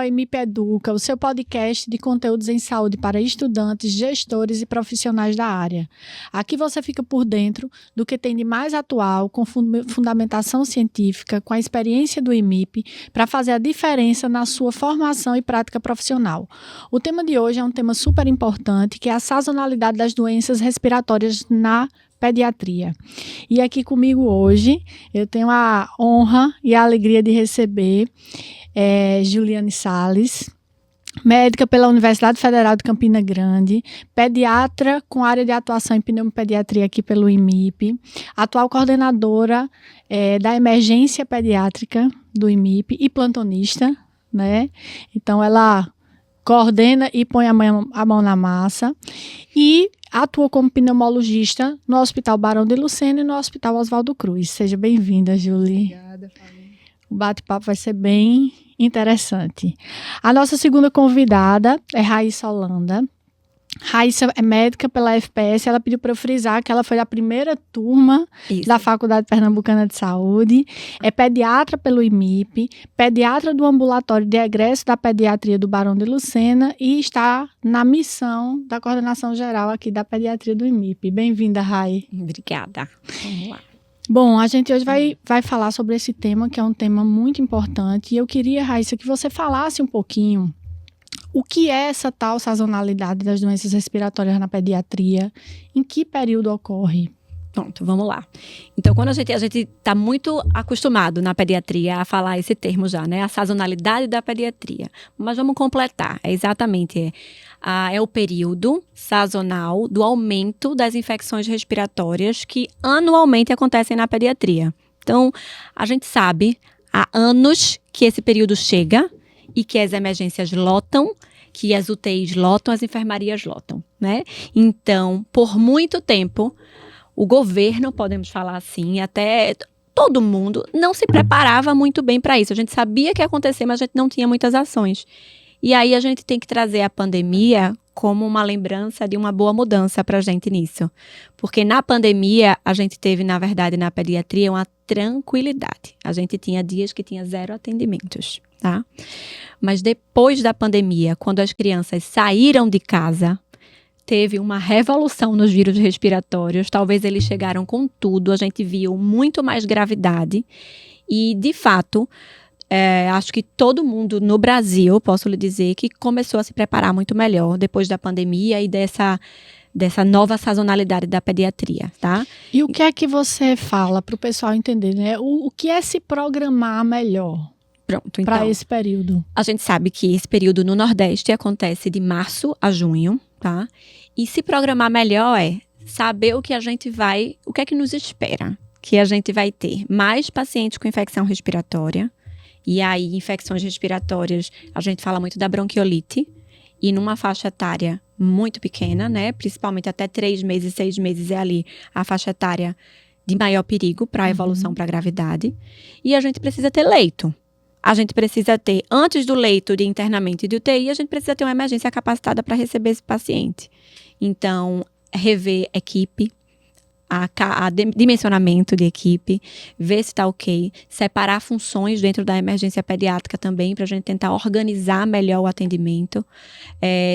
IMIP Educa, o seu podcast de conteúdos em saúde para estudantes, gestores e profissionais da área. Aqui você fica por dentro do que tem de mais atual, com fundamentação científica, com a experiência do IMIP, para fazer a diferença na sua formação e prática profissional. O tema de hoje é um tema super importante, que é a sazonalidade das doenças respiratórias na pediatria. E aqui comigo hoje, eu tenho a honra e a alegria de receber Juliane Salles, médica pela Universidade Federal de Campina Grande, pediatra com área de atuação em pneumopediatria aqui pelo IMIP, atual coordenadora da emergência pediátrica do IMIP e plantonista, né? Então, ela coordena e põe a mão na massa e atua como pneumologista no Hospital Barão de Lucena e no Hospital Oswaldo Cruz. Seja bem-vinda, Julie. Obrigada, Fábio. O bate-papo vai ser bem interessante. A nossa segunda convidada é Raíssa Holanda. Raíssa é médica pela FPS, ela pediu para eu frisar que ela foi da primeira turma da Faculdade Pernambucana de Saúde, é pediatra pelo IMIP, pediatra do ambulatório de egresso da pediatria do Barão de Lucena e está na missão da coordenação geral aqui da pediatria do IMIP. Bem-vinda, Rai. Obrigada. Vamos lá. Bom, a gente hoje vai falar sobre esse tema, que é um tema muito importante, e eu queria, Raíssa, que você falasse um pouquinho o que é essa tal sazonalidade das doenças respiratórias na pediatria, em que período ocorre? Pronto, vamos lá. Então, quando a gente está muito acostumado na pediatria a falar esse termo já, né? A sazonalidade da pediatria. Mas vamos completar. É exatamente o período sazonal do aumento das infecções respiratórias que anualmente acontecem na pediatria. Então, a gente sabe há anos que esse período chega e que as emergências lotam, que as UTIs lotam, as enfermarias lotam, né? Então, por muito tempo, o governo, podemos falar assim, até todo mundo não se preparava muito bem para isso. A gente sabia que ia acontecer, mas a gente não tinha muitas ações. E aí a gente tem que trazer a pandemia como uma lembrança de uma boa mudança para a gente nisso. Porque na pandemia, a gente teve, na verdade, na pediatria, uma tranquilidade. A gente tinha dias que tinha 0 atendimentos, tá? Mas depois da pandemia, quando as crianças saíram de casa, teve uma revolução nos vírus respiratórios. Talvez eles chegaram com tudo, a gente viu muito mais gravidade. E, de fato, acho que todo mundo no Brasil, posso lhe dizer, que começou a se preparar muito melhor depois da pandemia e dessa nova sazonalidade da pediatria, tá? E o que é que você fala para o pessoal entender, né? O que é se programar melhor? Pronto, então, para esse período. A gente sabe que esse período no Nordeste acontece de março a junho, tá? E se programar melhor é saber o que é que nos espera. Que a gente vai ter mais pacientes com infecção respiratória. E aí, infecções respiratórias, a gente fala muito da bronquiolite. E numa faixa etária muito pequena, né? Principalmente até 3 meses, 6 meses é ali a faixa etária de maior perigo para a evolução para a gravidade. E a gente precisa ter leito. A gente precisa ter, antes do leito de internamento e de UTI, a gente precisa ter uma emergência capacitada para receber esse paciente. Então, rever equipe, dimensionamento de equipe, ver se está ok, separar funções dentro da emergência pediátrica também, para a gente tentar organizar melhor o atendimento.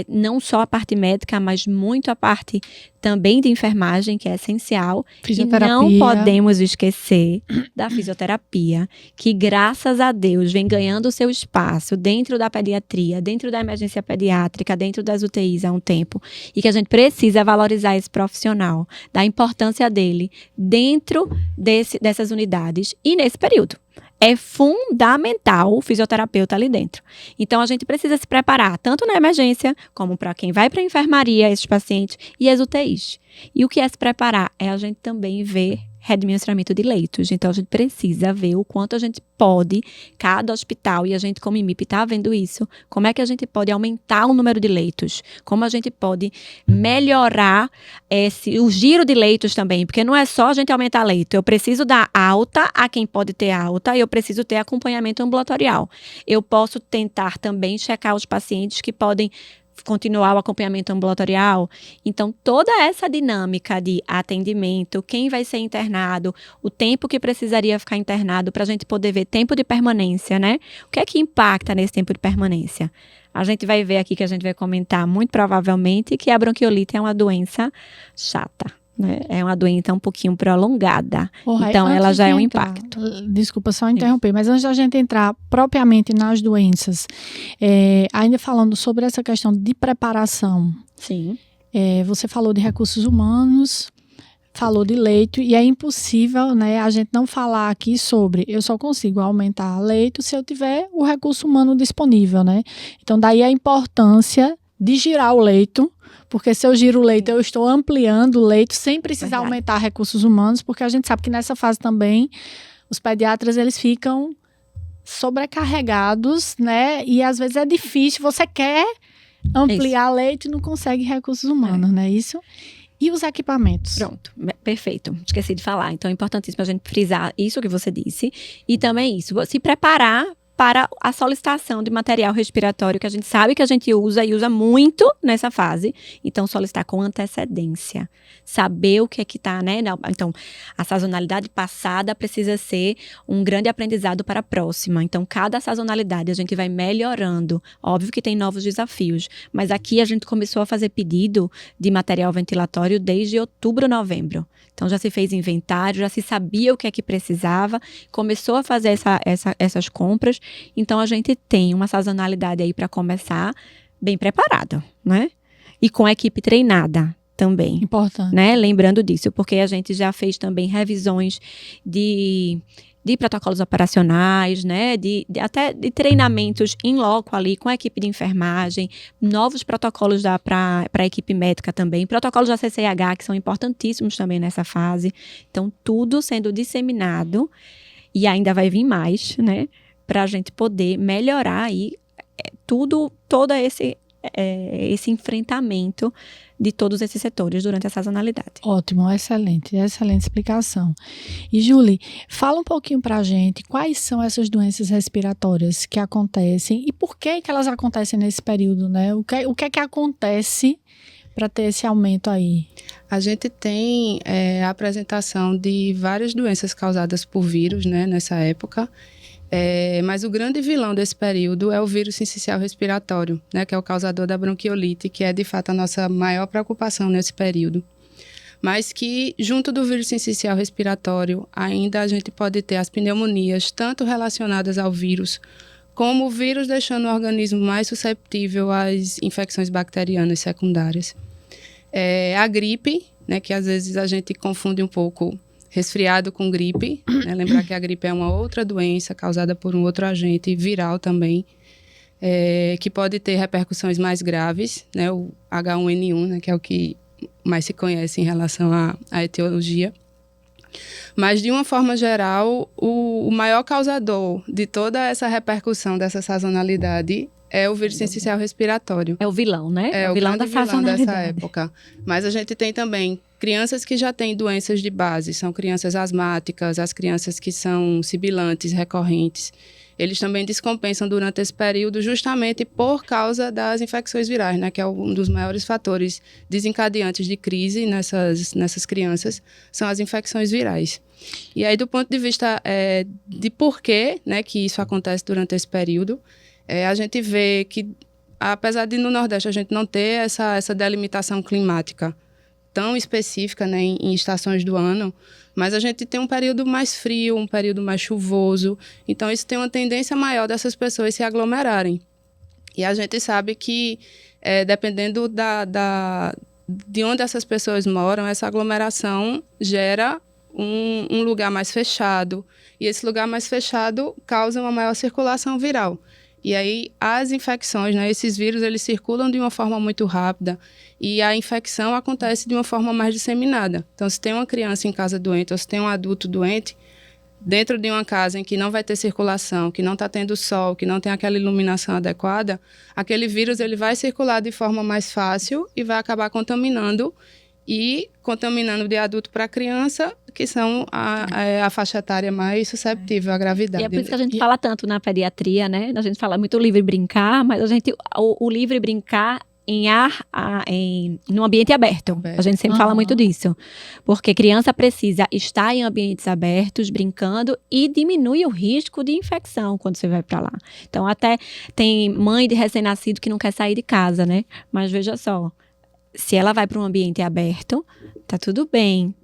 Não só a parte médica, mas muito a parte também de enfermagem, que é essencial. E não podemos esquecer da fisioterapia, que graças a Deus vem ganhando o seu espaço dentro da pediatria, dentro da emergência pediátrica, dentro das UTIs há um tempo. E que a gente precisa valorizar esse profissional, da importância dele dentro dessas unidades e nesse período. É fundamental o fisioterapeuta ali dentro. Então, a gente precisa se preparar, tanto na emergência, como para quem vai para a enfermaria, esses pacientes, e as UTIs. E o que é se preparar? É a gente também ver redimensionamento de leitos. Então, a gente precisa ver o quanto a gente pode, cada hospital, e a gente como IMIP está vendo isso, como é que a gente pode aumentar o número de leitos, como a gente pode melhorar o giro de leitos também, porque não é só a gente aumentar leito, eu preciso dar alta a quem pode ter alta e eu preciso ter acompanhamento ambulatorial. Eu posso tentar também checar os pacientes que podem continuar o acompanhamento ambulatorial. Então, toda essa dinâmica de atendimento, quem vai ser internado, o tempo que precisaria ficar internado para a gente poder ver tempo de permanência, né? O que é que impacta nesse tempo de permanência? A gente vai ver aqui que a gente vai comentar muito provavelmente que a bronquiolite é uma doença chata. Né? É uma doença um pouquinho prolongada. Então, ela já é um impacto. Desculpa só interromper, mas antes da gente entrar propriamente nas doenças, ainda falando sobre essa questão de preparação. Sim. Você falou de recursos humanos, falou de leito, e é impossível, né, a gente não falar aqui sobre eu só consigo aumentar leito se eu tiver o recurso humano disponível, né? Então, daí a importância de girar o leito, porque se eu giro o leito, eu estou ampliando o leito sem precisar aumentar recursos humanos, porque a gente sabe que nessa fase também os pediatras eles ficam sobrecarregados, né? E às vezes é difícil, você quer ampliar leito e não consegue recursos humanos, né? Isso. E os equipamentos? Pronto, perfeito. Esqueci de falar. Então é importantíssimo a gente frisar isso que você disse e também isso, se preparar para a solicitação de material respiratório que a gente sabe que a gente usa e usa muito nessa fase. Então, solicitar com antecedência. Saber o que é que está, né? Então, a sazonalidade passada precisa ser um grande aprendizado para a próxima. Então, cada sazonalidade a gente vai melhorando. Óbvio que tem novos desafios, mas aqui a gente começou a fazer pedido de material ventilatório desde outubro, novembro. Então, já se fez inventário, já se sabia o que é que precisava, começou a fazer essas compras. Então, a gente tem uma sazonalidade aí para começar bem preparado, né? E com a equipe treinada também. Importante. Né? Lembrando disso, porque a gente já fez também revisões de protocolos operacionais, né? Até de treinamentos em loco ali com a equipe de enfermagem, novos protocolos para a equipe médica também, protocolos da CCH que são importantíssimos também nessa fase. Então, tudo sendo disseminado e ainda vai vir mais, né? Para a gente poder melhorar aí todo esse enfrentamento de todos esses setores durante a sazonalidade. Ótimo, excelente explicação. E Julie, fala um pouquinho pra gente quais são essas doenças respiratórias que acontecem e por que elas acontecem nesse período, né? O que é que acontece para ter esse aumento aí? A gente tem a apresentação de várias doenças causadas por vírus, né, nessa época. Mas o grande vilão desse período é o vírus sincicial respiratório, né, que é o causador da bronquiolite, que é de fato a nossa maior preocupação nesse período. Mas que, junto do vírus sincicial respiratório, ainda a gente pode ter as pneumonias, tanto relacionadas ao vírus, como o vírus deixando o organismo mais susceptível às infecções bacterianas secundárias. A gripe, né, que às vezes a gente confunde um pouco resfriado com gripe, né? Lembrar que a gripe é uma outra doença causada por um outro agente viral também, que pode ter repercussões mais graves, né? O H1N1, né? Que é o que mais se conhece em relação à etiologia. Mas, de uma forma geral, o maior causador de toda essa repercussão dessa sazonalidade é o vírus sincicial respiratório. É o vilão, né? É o vilão da sazonalidade dessa época. Mas a gente tem também crianças que já têm doenças de base, são crianças asmáticas, as crianças que são sibilantes recorrentes. Eles também descompensam durante esse período justamente por causa das infecções virais, né? Que é um dos maiores fatores desencadeantes de crise nessas crianças, são as infecções virais. E aí, do ponto de vista de porquê, né, que isso acontece durante esse período, a gente vê que, apesar de no Nordeste a gente não ter essa delimitação climática tão específica, né, em estações do ano, mas a gente tem um período mais frio, um período mais chuvoso, então isso tem uma tendência maior dessas pessoas se aglomerarem. E a gente sabe que, dependendo de onde essas pessoas moram, essa aglomeração gera um lugar mais fechado, e esse lugar mais fechado causa uma maior circulação viral. E aí, as infecções, né, esses vírus, eles circulam de uma forma muito rápida e a infecção acontece de uma forma mais disseminada. Então, se tem uma criança em casa doente ou se tem um adulto doente, dentro de uma casa em que não vai ter circulação, que não está tendo sol, que não tem aquela iluminação adequada, aquele vírus ele vai circular de forma mais fácil e vai acabar contaminando de adulto para criança, que são a faixa etária mais susceptível à gravidade. E é por isso que a gente fala tanto na pediatria, né? A gente fala muito livre brincar, mas o livre brincar no ambiente aberto. A gente sempre fala muito disso. Porque criança precisa estar em ambientes abertos, brincando, e diminui o risco de infecção quando você vai para lá. Então, até tem mãe de recém-nascido que não quer sair de casa, né? Mas veja só, se ela vai para um ambiente aberto, tá tudo bem.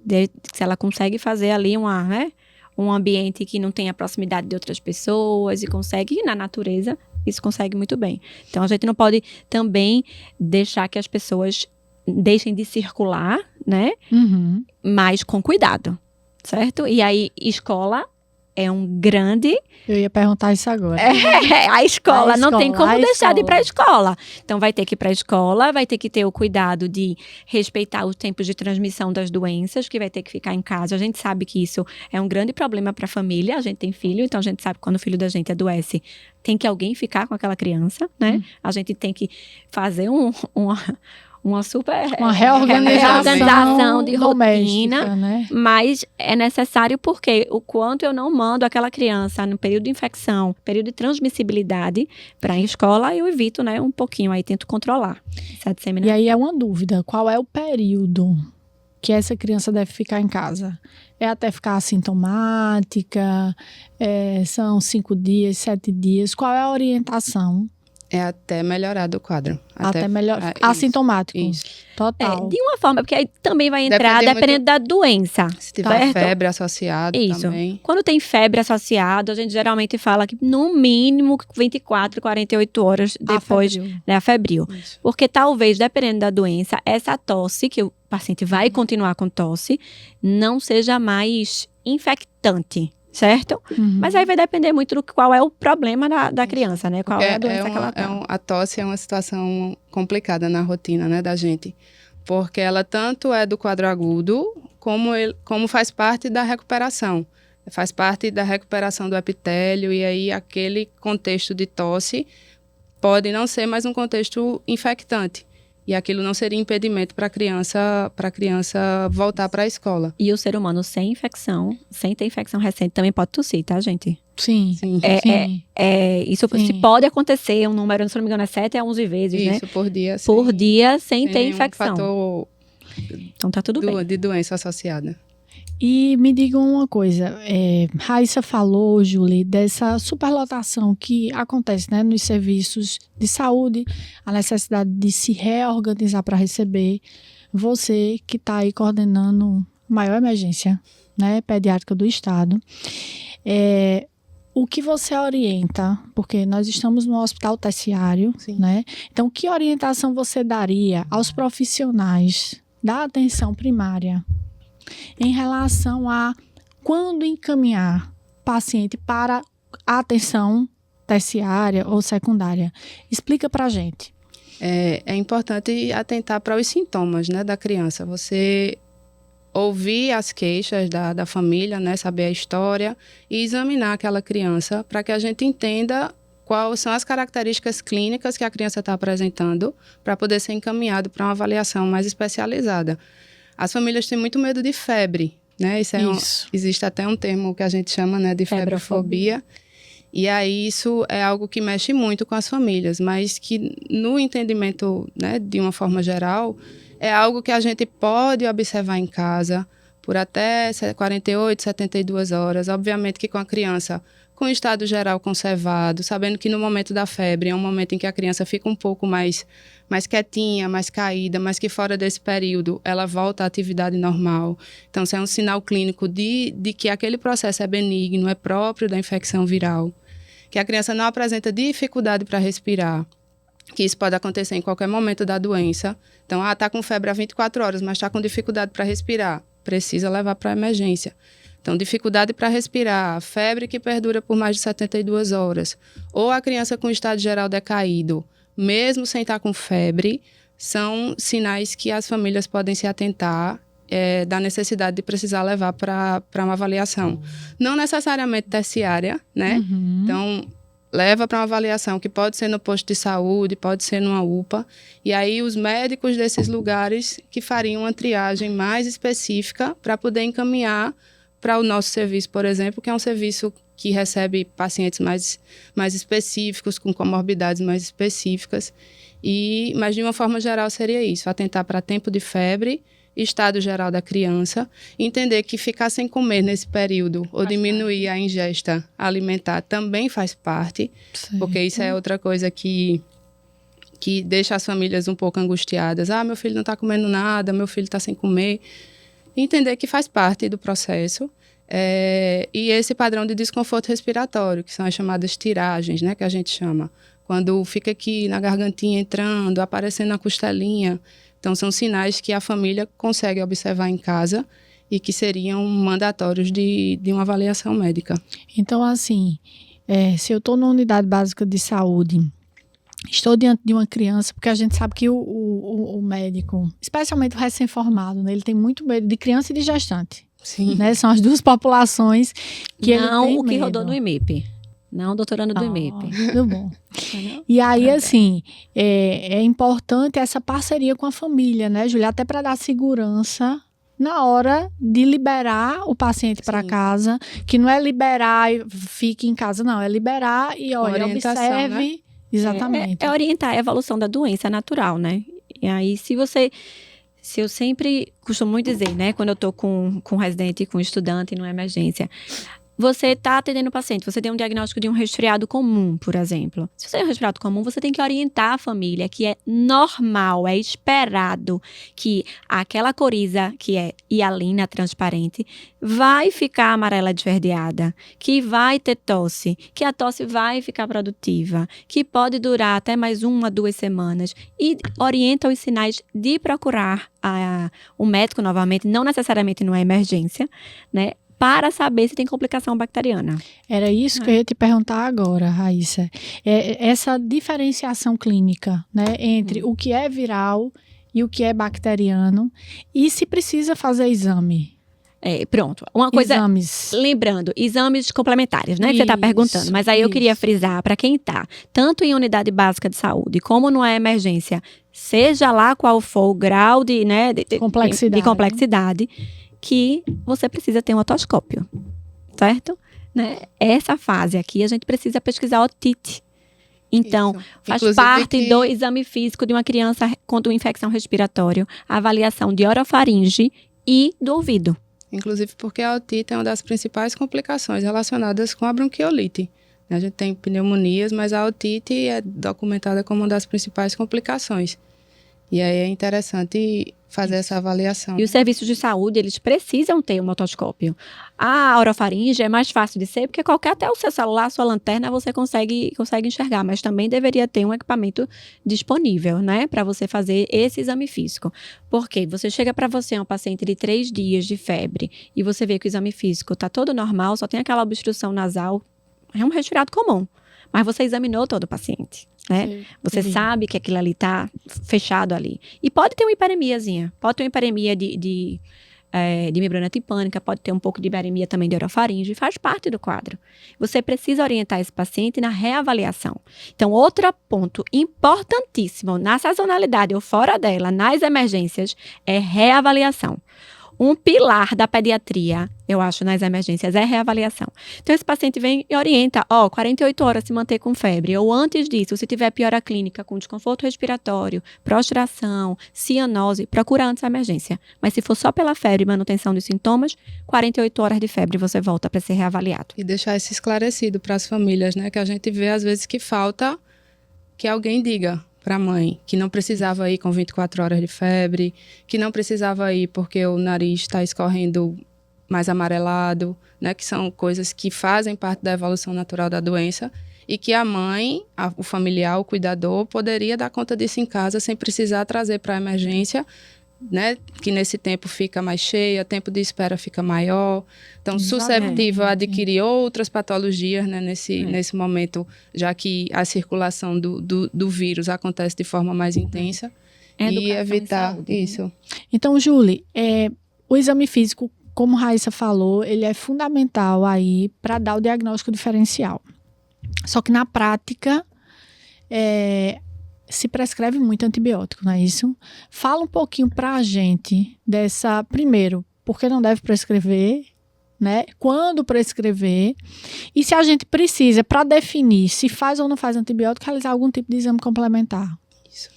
Se ela consegue fazer ali um ambiente que não tenha proximidade de outras pessoas e consegue ir na natureza, isso consegue muito bem. Então, a gente não pode também deixar que as pessoas deixem de circular, né? Mas com cuidado, certo? E aí, escola é um grande... Eu ia perguntar isso agora. A escola não tem como deixar de ir para a escola. Então, vai ter que ir para a escola, vai ter que ter o cuidado de respeitar os tempos de transmissão das doenças, que vai ter que ficar em casa. A gente sabe que isso é um grande problema para a família. A gente tem filho, então a gente sabe que quando o filho da gente adoece, tem que alguém ficar com aquela criança, né? A gente tem que fazer uma reorganização de rotina, né? Mas é necessário porque o quanto eu não mando aquela criança no período de infecção, período de transmissibilidade para a escola, eu evito, né, um pouquinho, aí tento controlar essa disseminação. E aí é uma dúvida, qual é o período que essa criança deve ficar em casa? É até ficar assintomática? São 5 dias, 7 dias? Qual é a orientação? É até melhorar do quadro. Até melhor. Assintomático. Isso. Total. De uma forma, porque aí também vai entrar dependendo da doença. Se tiver febre associada também. Quando tem febre associada, a gente geralmente fala que no mínimo 24, 48 horas depois, né, febril. Isso. Porque talvez, dependendo da doença, essa tosse, que o paciente vai continuar com tosse, não seja mais infectante. Certo? Mas aí vai depender muito do qual é o problema da criança, né? Qual é a doença que ela tá. A tosse é uma situação complicada na rotina, né, da gente. Porque ela tanto é do quadro agudo, como faz parte da recuperação. Faz parte da recuperação do epitélio, e aí aquele contexto de tosse pode não ser mais um contexto infectante. E aquilo não seria impedimento para a criança voltar para a escola. E o ser humano sem infecção, sem ter infecção recente, também pode tossir, tá, gente? Sim. Isso se pode acontecer, um número, se não me engano, é 7 a 11 vezes, né? Isso, por dia. Por dia, sem ter infecção. Fator então tá tudo bem. De doença associada. E me digam uma coisa, Raíssa falou, Julie, dessa superlotação que acontece, né, nos serviços de saúde, a necessidade de se reorganizar para receber. Você que está aí coordenando a maior emergência, né, pediátrica do estado, o que você orienta, porque nós estamos no hospital terciário, né? Então, que orientação você daria aos profissionais da atenção primária em relação a quando encaminhar paciente para a atenção terciária ou secundária? Explica pra gente. É importante atentar para os sintomas, né, da criança. Você ouvir as queixas da família, né, saber a história e examinar aquela criança para que a gente entenda quais são as características clínicas que a criança está apresentando para poder ser encaminhado para uma avaliação mais especializada. As famílias têm muito medo de febre, né? Existe até um termo que a gente chama, né, de febrofobia. E aí isso é algo que mexe muito com as famílias, mas que no entendimento, né, de uma forma geral, é algo que a gente pode observar em casa por até 48, 72 horas. Obviamente que com a criança com o estado geral conservado, sabendo que no momento da febre é um momento em que a criança fica um pouco mais quietinha, mais caída, mas que fora desse período ela volta à atividade normal. Então, isso é um sinal clínico de que aquele processo é benigno, é próprio da infecção viral, que a criança não apresenta dificuldade para respirar, que isso pode acontecer em qualquer momento da doença. Então, está com febre há 24 horas, mas está com dificuldade para respirar, precisa levar para a emergência. Então, dificuldade para respirar, febre que perdura por mais de 72 horas, ou a criança com estado geral decaído, mesmo sem estar com febre, são sinais que as famílias podem se atentar da necessidade de precisar levar para uma avaliação. Não necessariamente terciária, né? Então, leva para uma avaliação que pode ser no posto de saúde, pode ser numa UPA, e aí os médicos desses lugares que fariam uma triagem mais específica para poder encaminhar para o nosso serviço, por exemplo, que é um serviço que recebe pacientes mais específicos, com comorbidades mais específicas. Mas de uma forma geral seria isso, atentar para tempo de febre, estado geral da criança, entender que ficar sem comer nesse período ou diminuir a ingesta alimentar também faz parte, porque isso é outra coisa que deixa as famílias um pouco angustiadas. Meu filho não está comendo nada, meu filho está sem comer. Entender que faz parte do processo. E esse padrão de desconforto respiratório, que são as chamadas tiragens, né, que a gente chama. Quando fica aqui na gargantinha entrando, aparecendo na costelinha. Então, são sinais que a família consegue observar em casa e que seriam mandatórios de uma avaliação médica. Então, assim, se eu estou numa unidade básica de saúde, estou diante de uma criança, porque a gente sabe que o médico, especialmente o recém-formado, né, ele tem muito medo de criança e de gestante. Sim. Né? São as duas populações que ele tem Não o que medo. rodou no IMIP. Não, doutorando do IMIP. Tudo bom. E aí, assim, é importante essa parceria com a família, né, Júlia? Até para dar segurança na hora de liberar o paciente para casa, que não é liberar e fique em casa, não. É liberar e, olha, observe. Né? Exatamente. É orientar a evolução da doença natural, né? E aí, se eu sempre costumo muito dizer, né, quando eu tô com residente, com estudante numa emergência, você está atendendo o paciente, você tem um diagnóstico de um resfriado comum, por exemplo. Se você tem um resfriado comum, você tem que orientar a família que é normal, é esperado que aquela coriza, que é hialina transparente, vai ficar amarela desverdeada, que vai ter tosse, que a tosse vai ficar produtiva, que pode durar até mais 1 a 2 semanas. E orienta os sinais de procurar o médico novamente, não necessariamente numa emergência, né? Para saber se tem complicação bacteriana. Era isso que eu ia te perguntar agora, Raíssa. Essa diferenciação clínica, né, entre o que é viral e o que é bacteriano, e se precisa fazer exame. Pronto. Uma coisa, exames. Lembrando, exames complementares, né, que você está perguntando. Mas aí eu queria frisar para quem está, tanto em unidade básica de saúde, como numa emergência, seja lá qual for o grau de complexidade, que você precisa ter um otoscópio, certo? Né? Essa fase aqui, a gente precisa pesquisar otite. Então, faz parte do exame físico de uma criança com uma infecção respiratória, a avaliação de orofaringe e do ouvido. Inclusive porque a otite é uma das principais complicações relacionadas com a bronquiolite. A gente tem pneumonias, mas a otite é documentada como uma das principais complicações. E aí é interessante fazer essa avaliação. E os serviços de saúde, eles precisam ter um otoscópio. A orofaringe é mais fácil de ser, porque até o seu celular, a sua lanterna, você consegue enxergar, mas também deveria ter um equipamento disponível, né, para você fazer esse exame físico. Porque você chega para você, um paciente de 3 dias de febre, e você vê que o exame físico está todo normal, só tem aquela obstrução nasal, é um resfriado comum. Mas você examinou todo o paciente, né? Sim, você sabe que aquilo ali está fechado ali. E pode ter uma hiperemiazinha. Pode ter uma hiperemia de membrana tipânica, pode ter um pouco de hiperemia também de orofaringe. Faz parte do quadro. Você precisa orientar esse paciente na reavaliação. Então, outro ponto importantíssimo na sazonalidade ou fora dela, nas emergências, é reavaliação. Um pilar da pediatria, eu acho, nas emergências, é reavaliação. Então, esse paciente vem e orienta, 48 horas se manter com febre. Ou antes disso, se tiver piora clínica, com desconforto respiratório, prostração, cianose, procura antes a emergência. Mas se for só pela febre e manutenção dos sintomas, 48 horas de febre você volta para ser reavaliado. E deixar isso esclarecido para as famílias, né? Que a gente vê, às vezes, que falta que alguém diga para a mãe, que não precisava ir com 24 horas de febre, que não precisava ir porque o nariz está escorrendo mais amarelado, né, que são coisas que fazem parte da evolução natural da doença, e que a mãe, o familiar, o cuidador, poderia dar conta disso em casa sem precisar trazer para a emergência, né, que nesse tempo fica mais cheia, tempo de espera fica maior, então susceptível a adquirir outras patologias, né, nesse momento, já que a circulação do vírus acontece de forma mais intensa, e evitar isso. Então, Júlia, o exame físico, como a Raíssa falou, ele é fundamental aí para dar o diagnóstico diferencial. Só que na prática, se prescreve muito antibiótico, não é isso? Fala um pouquinho para a gente dessa, primeiro, por que não deve prescrever, né? Quando prescrever, e se a gente precisa, para definir se faz ou não faz antibiótico, realizar algum tipo de exame complementar. Isso.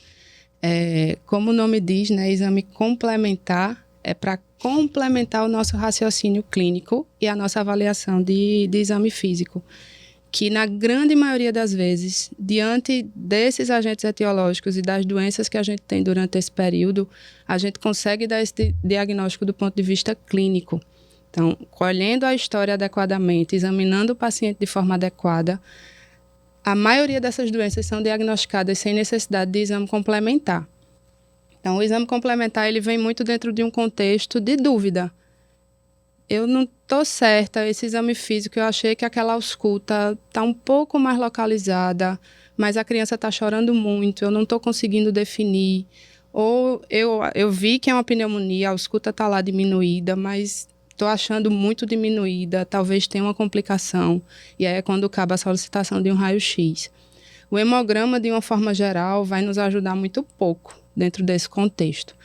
Como o nome diz, né, exame complementar é para complementar o nosso raciocínio clínico e a nossa avaliação de exame físico. Que na grande maioria das vezes, diante desses agentes etiológicos e das doenças que a gente tem durante esse período, a gente consegue dar esse diagnóstico do ponto de vista clínico. Então, colhendo a história adequadamente, examinando o paciente de forma adequada, a maioria dessas doenças são diagnosticadas sem necessidade de exame complementar. Então, o exame complementar ele vem muito dentro de um contexto de dúvida. Eu não estou certa, esse exame físico, eu achei que aquela ausculta está um pouco mais localizada, mas a criança está chorando muito, eu não estou conseguindo definir. Ou eu vi que é uma pneumonia, a ausculta está lá diminuída, mas estou achando muito diminuída, talvez tenha uma complicação. E aí é quando cabe a solicitação de um raio-x. O hemograma, de uma forma geral, vai nos ajudar muito pouco dentro desse contexto.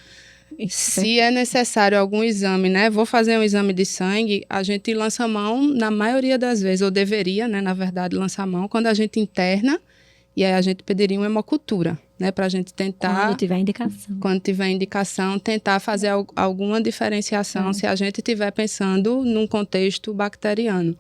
Se é necessário algum exame, né? Vou fazer um exame de sangue, a gente lança a mão na maioria das vezes, ou deveria, né, na verdade, lançar a mão quando a gente interna, e aí a gente pediria uma hemocultura, né, para a gente tentar... Quando tiver indicação. Quando tiver indicação, tentar fazer alguma diferenciação, se a gente estiver pensando num contexto bacteriano.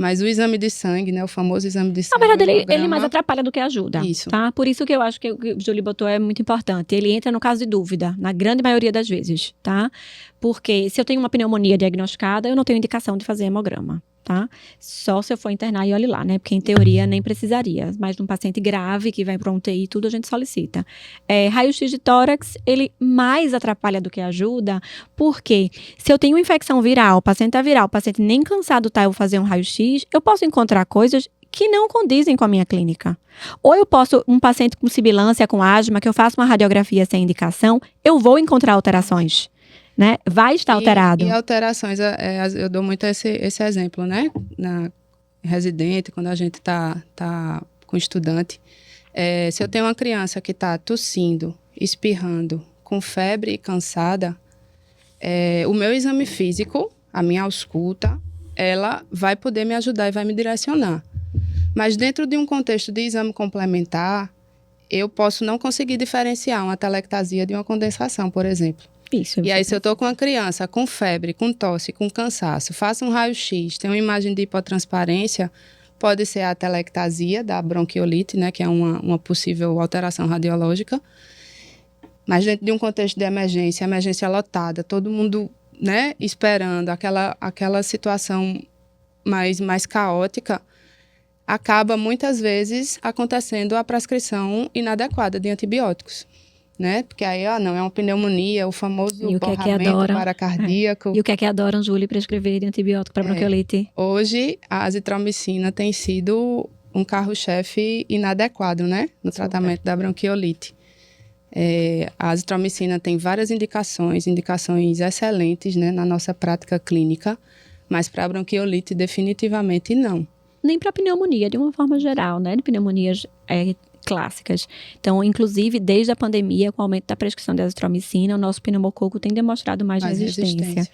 Mas o exame de sangue, né, o famoso exame de sangue... Na verdade, ele mais atrapalha do que ajuda. Isso. Tá? Por isso que eu acho que o que o Julie botou é muito importante. Ele entra no caso de dúvida, na grande maioria das vezes, tá? Porque se eu tenho uma pneumonia diagnosticada, eu não tenho indicação de fazer hemograma, tá? Só se eu for internar e olhe lá, né? Porque em teoria nem precisaria. Mas num paciente grave que vai para um UTI e tudo, a gente solicita. Raio-x de tórax, ele mais atrapalha do que ajuda, porque se eu tenho uma infecção viral, o paciente é viral, o paciente nem cansado tá, eu vou fazer um raio-x, eu posso encontrar coisas que não condizem com a minha clínica. Ou eu posso, um paciente com sibilância, com asma, que eu faço uma radiografia sem indicação, eu vou encontrar alterações. Né? Vai estar alterado. E alterações, eu dou muito esse exemplo, né? Na residente, quando a gente tá com estudante. Se eu tenho uma criança que está tossindo, espirrando, com febre e cansada, o meu exame físico, a minha ausculta, ela vai poder me ajudar e vai me direcionar. Mas dentro de um contexto de exame complementar, eu posso não conseguir diferenciar uma atelectasia de uma condensação, por exemplo. Isso, e aí, se eu estou com uma criança com febre, com tosse, com cansaço, faço um raio-x, tem uma imagem de hipotransparência, pode ser a atelectasia da bronquiolite, né, que é uma possível alteração radiológica. Mas dentro de um contexto de emergência lotada, todo mundo, né, esperando aquela situação mais caótica, acaba muitas vezes acontecendo a prescrição inadequada de antibióticos. Né? Porque aí, não, é uma pneumonia, o famoso borramento paracardíaco. E o que é que adoram, Júlia, prescrever antibiótico para bronquiolite? Hoje, a azitromicina tem sido um carro-chefe inadequado, né? No tratamento da bronquiolite. A azitromicina tem várias indicações excelentes, né, na nossa prática clínica, mas para a bronquiolite definitivamente não. Nem para pneumonia, de uma forma geral, né? De pneumonias clássicas. Então, inclusive, desde a pandemia, com o aumento da prescrição de azitromicina, o nosso pneumococo tem demonstrado mais resistência.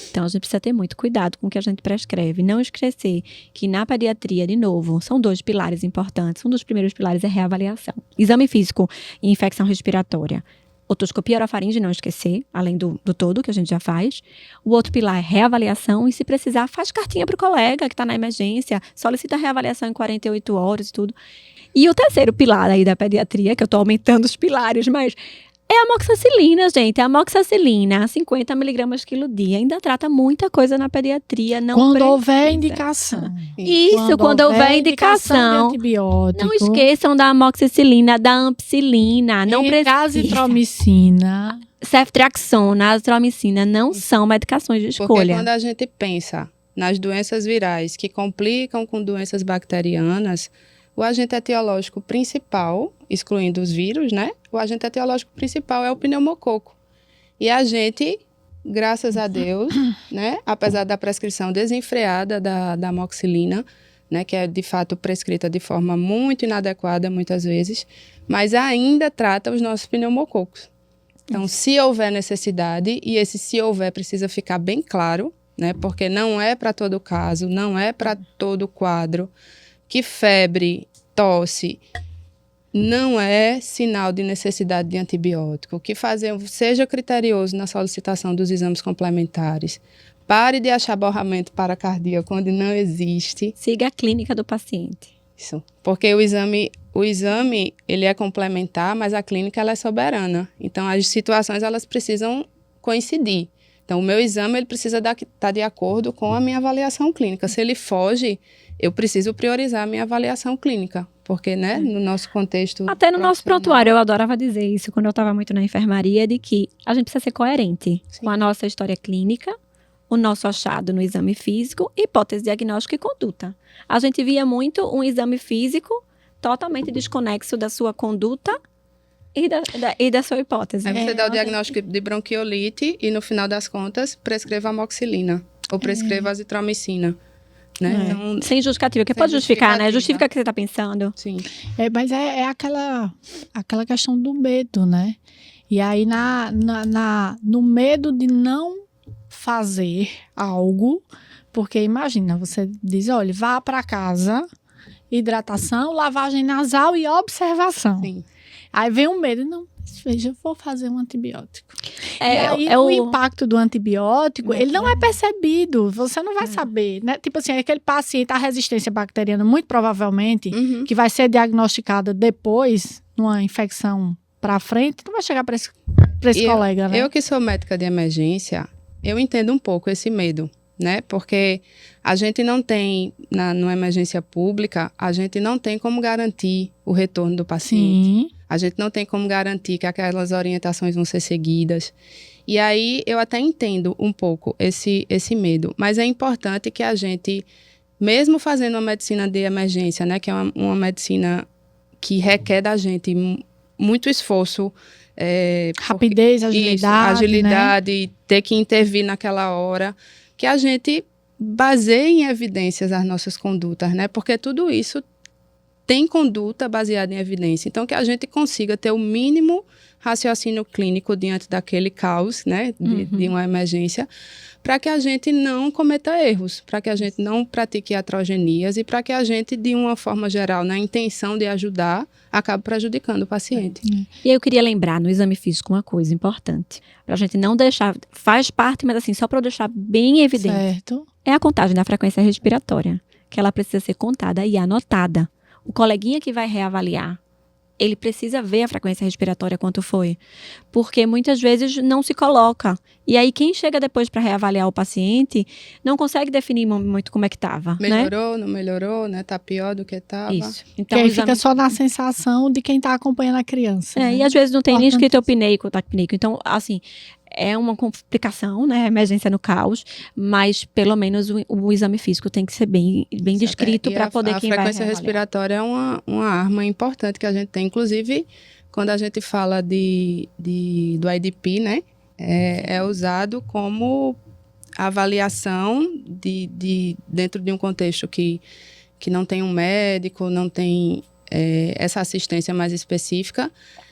Então, a gente precisa ter muito cuidado com o que a gente prescreve. Não esquecer que na pediatria, de novo, são 2 pilares importantes. Um dos primeiros pilares é reavaliação. Exame físico e infecção respiratória. Otoscopia orofaringe, não esquecer, além do todo que a gente já faz. O outro pilar é reavaliação e, se precisar, faz cartinha para o colega que está na emergência, solicita reavaliação em 48 horas e tudo. E o terceiro pilar aí da pediatria, que eu estou aumentando os pilares, mas é a amoxicilina, gente. A amoxicilina, 50 miligramas quilo dia, ainda trata muita coisa na pediatria. Não quando precisa. Houver indicação. Isso, quando houver indicação. De antibiótico. Não esqueçam da amoxicilina, da ampicilina. Não precisa. Azitromicina. Ceftriaxona, azitromicina não são medicações de escolha. Porque quando a gente pensa nas doenças virais que complicam com doenças bacterianas, o agente etiológico principal, excluindo os vírus, né? O agente etiológico principal é o pneumococo. E a gente, graças a Deus, né? Apesar da prescrição desenfreada da amoxicilina, né? Que é, de fato, prescrita de forma muito inadequada, muitas vezes, mas ainda trata os nossos pneumococos. Então, se houver necessidade, e esse se houver precisa ficar bem claro, né? Porque não é para todo caso, não é para todo quadro, que febre, tosse, não é sinal de necessidade de antibiótico. O que fazer, seja criterioso na solicitação dos exames complementares. Pare de achar borramento paracardíaco onde não existe. Siga a clínica do paciente. Isso. Porque o exame ele é complementar, mas a clínica ela é soberana. Então, as situações elas precisam coincidir. Então, o meu exame ele precisa estar de acordo com a minha avaliação clínica. Se ele foge, eu preciso priorizar a minha avaliação clínica. Porque, né, no nosso contexto... Até no nosso prontuário, eu adorava dizer isso, quando eu estava muito na enfermaria, de que a gente precisa ser coerente com a nossa história clínica, o nosso achado no exame físico, hipótese diagnóstica e conduta. A gente via muito um exame físico totalmente desconexo da sua conduta e da sua hipótese. Aí você dá o diagnóstico de bronquiolite e, no final das contas, prescreva amoxicilina ou prescreva azitromicina. Né? Então, sem justificativa, que pode justificar, né? Justifica o que você está pensando. Sim. Mas é aquela questão do medo, né? E aí, no medo de não fazer algo, porque imagina, você diz, olha, vá para casa, hidratação, lavagem nasal e observação. Sim. Aí vem o medo, não, veja, eu vou fazer um antibiótico. E aí o impacto do antibiótico, ele não é percebido, você não vai saber, né? Tipo assim, aquele paciente, a resistência bacteriana, muito provavelmente, que vai ser diagnosticada depois, numa infecção para frente, não vai chegar para esse colega, né? Eu que sou médica de emergência, eu entendo um pouco esse medo, né? Porque a gente não tem, numa emergência pública, a gente não tem como garantir o retorno do paciente. Sim. A gente não tem como garantir que aquelas orientações vão ser seguidas. E aí eu até entendo um pouco esse medo, mas é importante que a gente, mesmo fazendo uma medicina de emergência, né, que é uma medicina que requer da gente muito esforço, rapidez, agilidade, né? Ter que intervir naquela hora, que a gente baseie em evidências as nossas condutas, né? Porque tudo isso tem conduta baseada em evidência. Então, que a gente consiga ter o mínimo raciocínio clínico diante daquele caos, né, de uma emergência, para que a gente não cometa erros, para que a gente não pratique iatrogenias e para que a gente, de uma forma geral, na intenção de ajudar, acabe prejudicando o paciente. E eu queria lembrar no exame físico uma coisa importante, para a gente não deixar, faz parte, mas assim, só para eu deixar bem evidente, certo. É a contagem da frequência respiratória, que ela precisa ser contada e anotada. O coleguinha que vai reavaliar, ele precisa ver a frequência respiratória quanto foi. Porque muitas vezes não se coloca. E aí quem chega depois para reavaliar o paciente não consegue definir muito como é que estava. Melhorou, não melhorou, né? Tá pior do que estava. Isso. Então aí fica só na sensação de quem está acompanhando a criança. Né? E às vezes não tem nem escrito eupneico ou tacpneico. Então, assim, é uma complicação, né? Emergência no caos, mas pelo menos o exame físico tem que ser bem descrito para poder quem vai reavaliar. A frequência respiratória é uma arma importante que a gente tem, inclusive quando a gente fala do IDP, né? É usado como avaliação dentro de um contexto que não tem um médico, não tem essa assistência mais específica,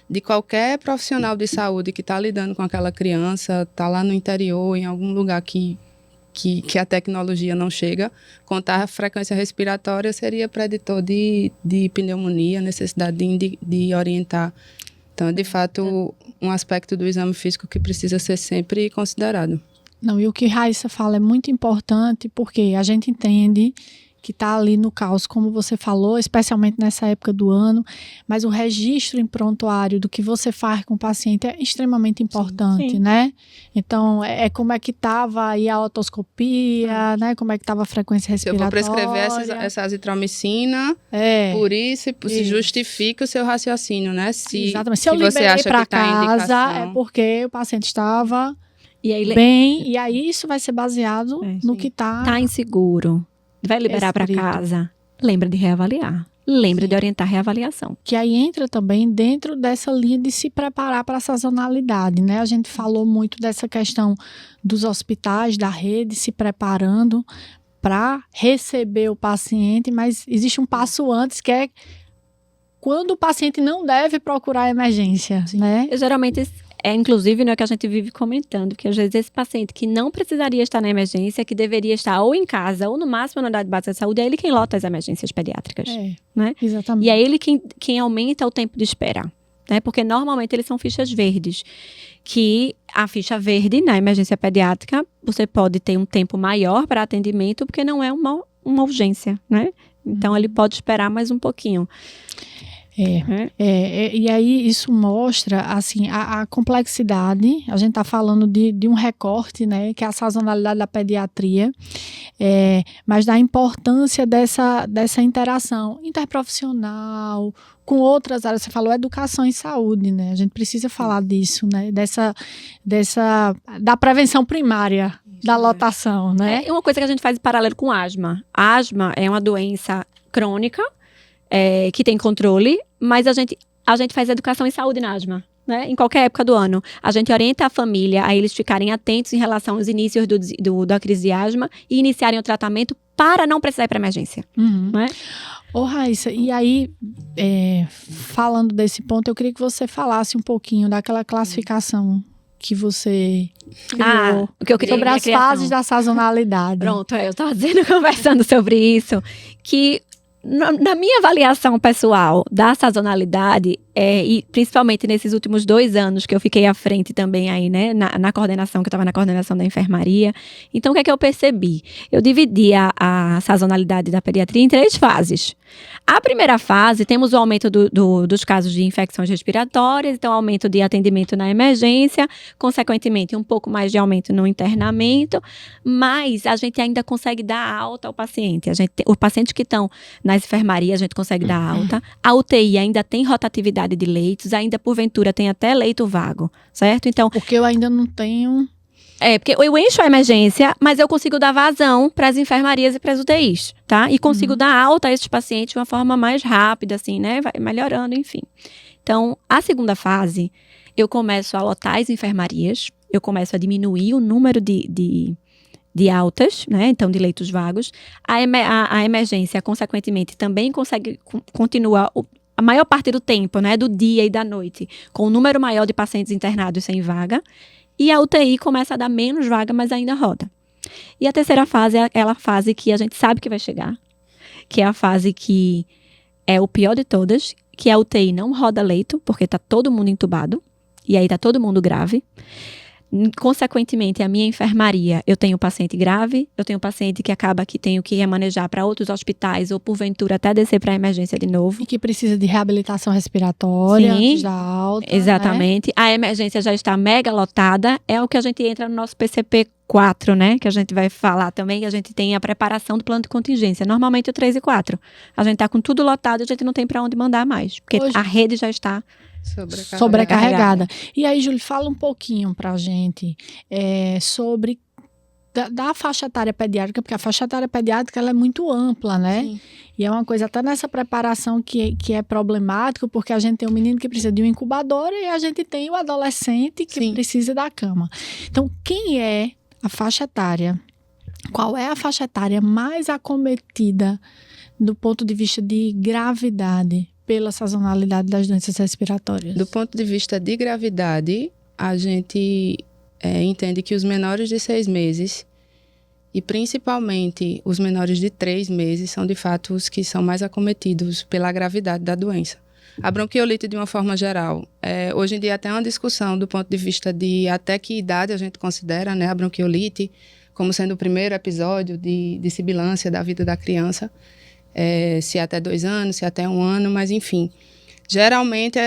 de qualquer profissional de saúde que está lidando com aquela criança, está lá no interior, em algum lugar que a tecnologia não chega, contar a frequência respiratória seria preditor de pneumonia, necessidade de orientar. Então, de fato, um aspecto do exame físico que precisa ser sempre considerado. Não, e o que Raíssa fala é muito importante, porque a gente entende que está ali no caos, como você falou, especialmente nessa época do ano, mas o registro em prontuário do que você faz com o paciente é extremamente importante, sim. Né? Então, como é que estava aí a otoscopia, né? Como é que estava a frequência respiratória. Se eu vou prescrever essa azitromicina, por isso, se justifica o seu raciocínio, né? Exatamente. Se eu liberei para casa, é porque o paciente estava bem, e aí isso vai ser baseado no que está... Está inseguro. Vai liberar para casa, lembra de reavaliar. Lembra de orientar a reavaliação. Que aí entra também dentro dessa linha de se preparar para a sazonalidade, né? A gente falou muito dessa questão dos hospitais, da rede, se preparando para receber o paciente, mas existe um passo antes, que é quando o paciente não deve procurar emergência, né? Geralmente inclusive, não é que a gente vive comentando, que às vezes esse paciente que não precisaria estar na emergência, que deveria estar ou em casa, ou no máximo na unidade básica de saúde, é ele quem lota as emergências pediátricas. Né? Exatamente. E é ele quem aumenta o tempo de espera. Né? Porque normalmente eles são fichas verdes. Que a ficha verde, na emergência pediátrica, você pode ter um tempo maior para atendimento, porque não é uma urgência, né? Então, ele pode esperar mais um pouquinho. E aí isso mostra assim, a complexidade. A gente está falando de um recorte, né, que é a sazonalidade da pediatria, mas da importância dessa interação interprofissional com outras áreas. Você falou educação e saúde, né? A gente precisa falar disso, né? Da prevenção primária, da lotação, né? É uma coisa que a gente faz em paralelo com asma. A asma é uma doença crônica, que tem controle, mas a gente faz educação em saúde na asma, né? Em qualquer época do ano. A gente orienta a família a eles ficarem atentos em relação aos inícios da crise de asma e iniciarem o tratamento para não precisar ir para emergência. Né? Ô, Raíssa, e aí, falando desse ponto, eu queria que você falasse um pouquinho daquela classificação que você criou o que eu criei sobre as fases da sazonalidade. Pronto, eu estava conversando sobre isso, que na minha avaliação pessoal da sazonalidade, e principalmente nesses últimos 2 anos que eu fiquei à frente também aí, né, na coordenação, que eu estava na coordenação da enfermaria. Então, o que é que eu percebi? Eu dividi a sazonalidade da pediatria em 3 fases. A primeira fase, temos o aumento dos casos de infecções respiratórias, então aumento de atendimento na emergência, consequentemente um pouco mais de aumento no internamento, mas a gente ainda consegue dar alta ao paciente. Os pacientes que estão nas enfermarias, a gente consegue dar alta. A UTI ainda tem rotatividade de leitos, ainda porventura tem até leito vago, certo? Então, porque eu ainda não tenho... porque eu encho a emergência, mas eu consigo dar vazão para as enfermarias e para as UTIs, tá? E consigo dar alta a esses pacientes de uma forma mais rápida, assim, né? Vai melhorando, enfim. Então, a segunda fase, eu começo a lotar as enfermarias, eu começo a diminuir o número de altas, né? Então, de leitos vagos. A emergência, consequentemente, também consegue continuar a maior parte do tempo, né? Do dia e da noite, com um número maior de pacientes internados sem vaga. E a UTI começa a dar menos vaga, mas ainda roda. E a terceira fase é aquela fase que a gente sabe que vai chegar, que é a fase que é o pior de todas, que a UTI não roda leito, porque está todo mundo entubado, e aí está todo mundo grave. Consequentemente, a minha enfermaria, eu tenho paciente grave, eu tenho paciente que acaba que tenho que remanejar para outros hospitais ou porventura até descer para a emergência de novo. E que precisa de reabilitação respiratória antes da alta. Exatamente. Né? A emergência já está mega lotada, é o que a gente entra no nosso PCP 4, né? Que a gente vai falar também, que a gente tem a preparação do plano de contingência. Normalmente o 3 e 4. A gente está com tudo lotado, a gente não tem para onde mandar mais, porque a rede já está sobrecarregada. E aí, Júlia, fala um pouquinho pra gente sobre da faixa etária pediátrica, porque a faixa etária pediátrica ela é muito ampla, né? Sim. E é uma coisa até nessa preparação que é problemático, porque a gente tem um menino que precisa de uma incubadora e a gente tem o adolescente que precisa da cama. Então, quem é a faixa etária? Qual é a faixa etária mais acometida do ponto de vista de gravidade pela sazonalidade das doenças respiratórias? Do ponto de vista de gravidade, a gente entende que os menores de 6 meses e principalmente os menores de 3 meses são de fato os que são mais acometidos pela gravidade da doença. A bronquiolite, de uma forma geral, hoje em dia até uma discussão do ponto de vista de até que idade a gente considera, né, a bronquiolite como sendo o primeiro episódio de sibilância da vida da criança. Se até 2 anos, se até 1 ano, mas enfim. Geralmente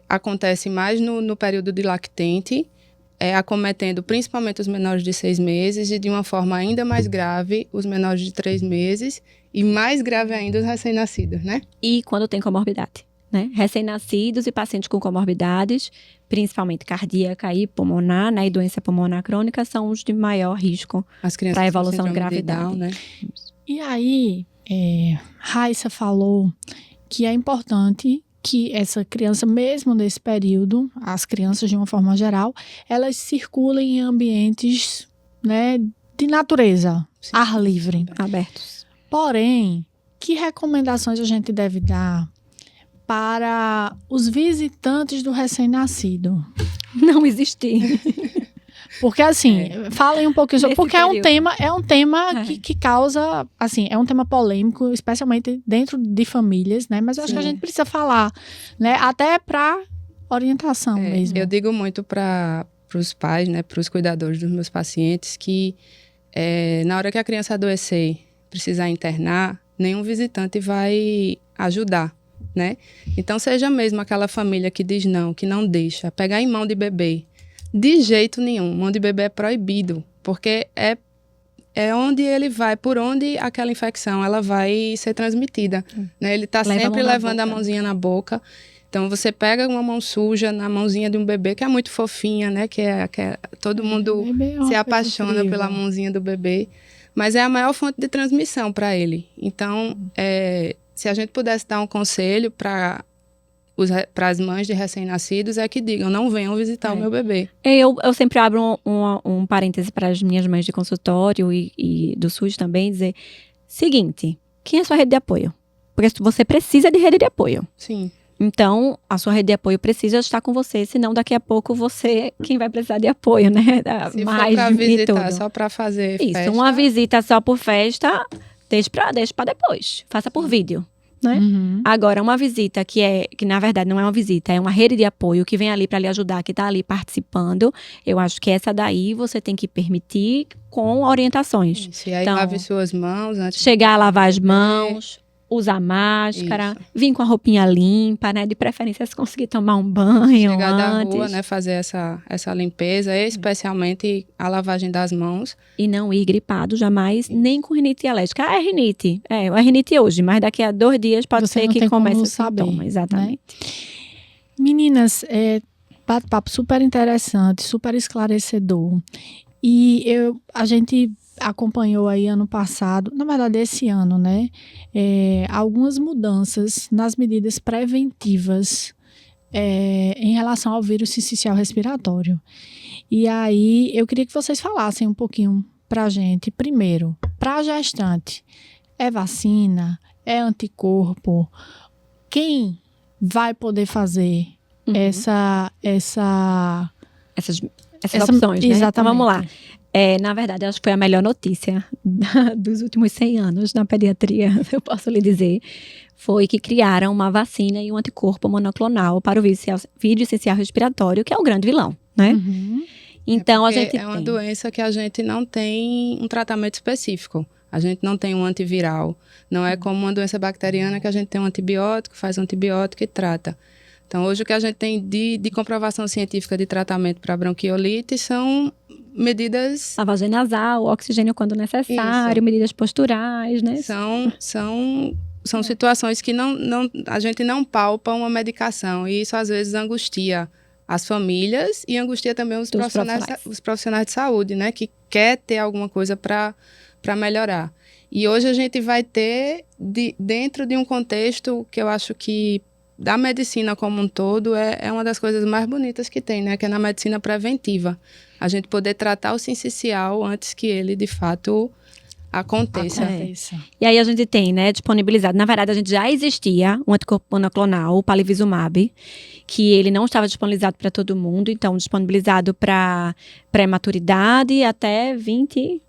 acontece mais no período de lactente, acometendo principalmente os menores de 6 meses e de uma forma ainda mais grave os menores de 3 meses e mais grave ainda os recém-nascidos, né? E quando tem comorbidade, né? Recém-nascidos e pacientes com comorbidades, principalmente cardíaca e pulmonar, né? E doença pulmonar crônica são os de maior risco para a evolução de gravidade. Down, né? E aí, Raíssa falou que é importante que essa criança, mesmo nesse período, as crianças de uma forma geral, elas circulem em ambientes, né, de natureza, ar livre. Abertos. Porém, que recomendações a gente deve dar para os visitantes do recém-nascido? não existir. Porque, assim, falem um pouquinho sobre... Nesse Porque período. é um tema que causa... Assim, é um tema polêmico, especialmente dentro de famílias, né? Mas eu acho que a Sim. gente precisa falar, né? Até para orientação É, mesmo. eu digo muito para os pais, né, para os cuidadores dos meus pacientes, que na hora que a criança adoecer, precisar internar, nenhum visitante vai ajudar, né? Então, seja mesmo aquela família que diz não, que não deixa, pegar em mão de bebê, de jeito nenhum, mão de bebê é proibido, porque é onde ele vai, por onde aquela infecção ela vai ser transmitida, né? Ele está Leva a sempre mão na levando a boca. mãozinha na boca. Então, você pega uma mão suja na mãozinha de um bebê, que é muito fofinha, né? Que todo mundo Bebê é uma se coisa apaixona incrível. pela mãozinha do bebê. Mas é a maior fonte de transmissão para ele. Então, se a gente pudesse dar um conselho para as mães de recém-nascidos, é que digam, não venham visitar o meu bebê. Eu sempre abro um parêntese para as minhas mães de consultório e do SUS também, dizer, seguinte, quem é a sua rede de apoio? Porque você precisa de rede de apoio. Sim. Então, a sua rede de apoio precisa estar com você, senão daqui a pouco você quem vai precisar de apoio, né? Se Mais for para e visitar, tudo. só para fazer Isso, festa... uma visita só por festa, deixa pra depois. Faça por vídeo, né? Uhum. Agora, uma visita que na verdade não é uma visita, é uma rede de apoio que vem ali para lhe ajudar, que está ali participando. Eu acho que essa daí você tem que permitir com orientações. Isso, e aí Então, lave suas mãos antes chegar a lavar as beber. mãos, usar máscara, Isso. vir com a roupinha limpa, né? De preferência, se conseguir tomar um banho Chegar da antes. rua, né, fazer essa limpeza, especialmente a lavagem das mãos. E não ir gripado jamais, nem com rinite alérgica. É rinite. É rinite hoje, mas daqui a 2 dias pode Você ser não que tem como comece o saber, sintoma. Exatamente. Meninas, bate-papo super interessante, super esclarecedor. E a gente acompanhou aí ano passado, na verdade esse ano, né? Algumas mudanças nas medidas preventivas em relação ao vírus sincicial respiratório. E aí eu queria que vocês falassem um pouquinho pra gente. Primeiro, pra gestante, é vacina? É anticorpo? Quem vai poder fazer Uhum. essas Essas opções, né? Exatamente. Então, vamos lá. Na verdade, acho que foi a melhor notícia dos últimos 100 anos na pediatria, eu posso lhe dizer, foi que criaram uma vacina e um anticorpo monoclonal para o vírus essencial respiratório, que é o grande vilão, né? Uhum. Então, a Porque gente é uma tem. doença que a gente não tem um tratamento específico. A gente não tem um antiviral. Não é como uma doença bacteriana que a gente tem um antibiótico, faz um antibiótico e trata. Então, hoje o que a gente tem de comprovação científica de tratamento para bronquiolite são medidas... Lavagem nasal, oxigênio quando necessário, Isso. medidas posturais, né? São situações que a gente não palpa uma medicação. E isso, às vezes, angustia as famílias e angustia também os profissionais de saúde, né? Que quer ter alguma coisa para melhorar. E hoje a gente vai ter, dentro de um contexto que eu acho que da medicina como um todo é uma das coisas mais bonitas que tem, né? Que é na medicina preventiva. A gente poder tratar o sincicial antes que ele, de fato, aconteça. E aí a gente tem, né, disponibilizado. Na verdade, a gente já existia um anticorpo monoclonal, o palivizumab, que ele não estava disponibilizado para todo mundo, então disponibilizado para pré-maturidade até 20...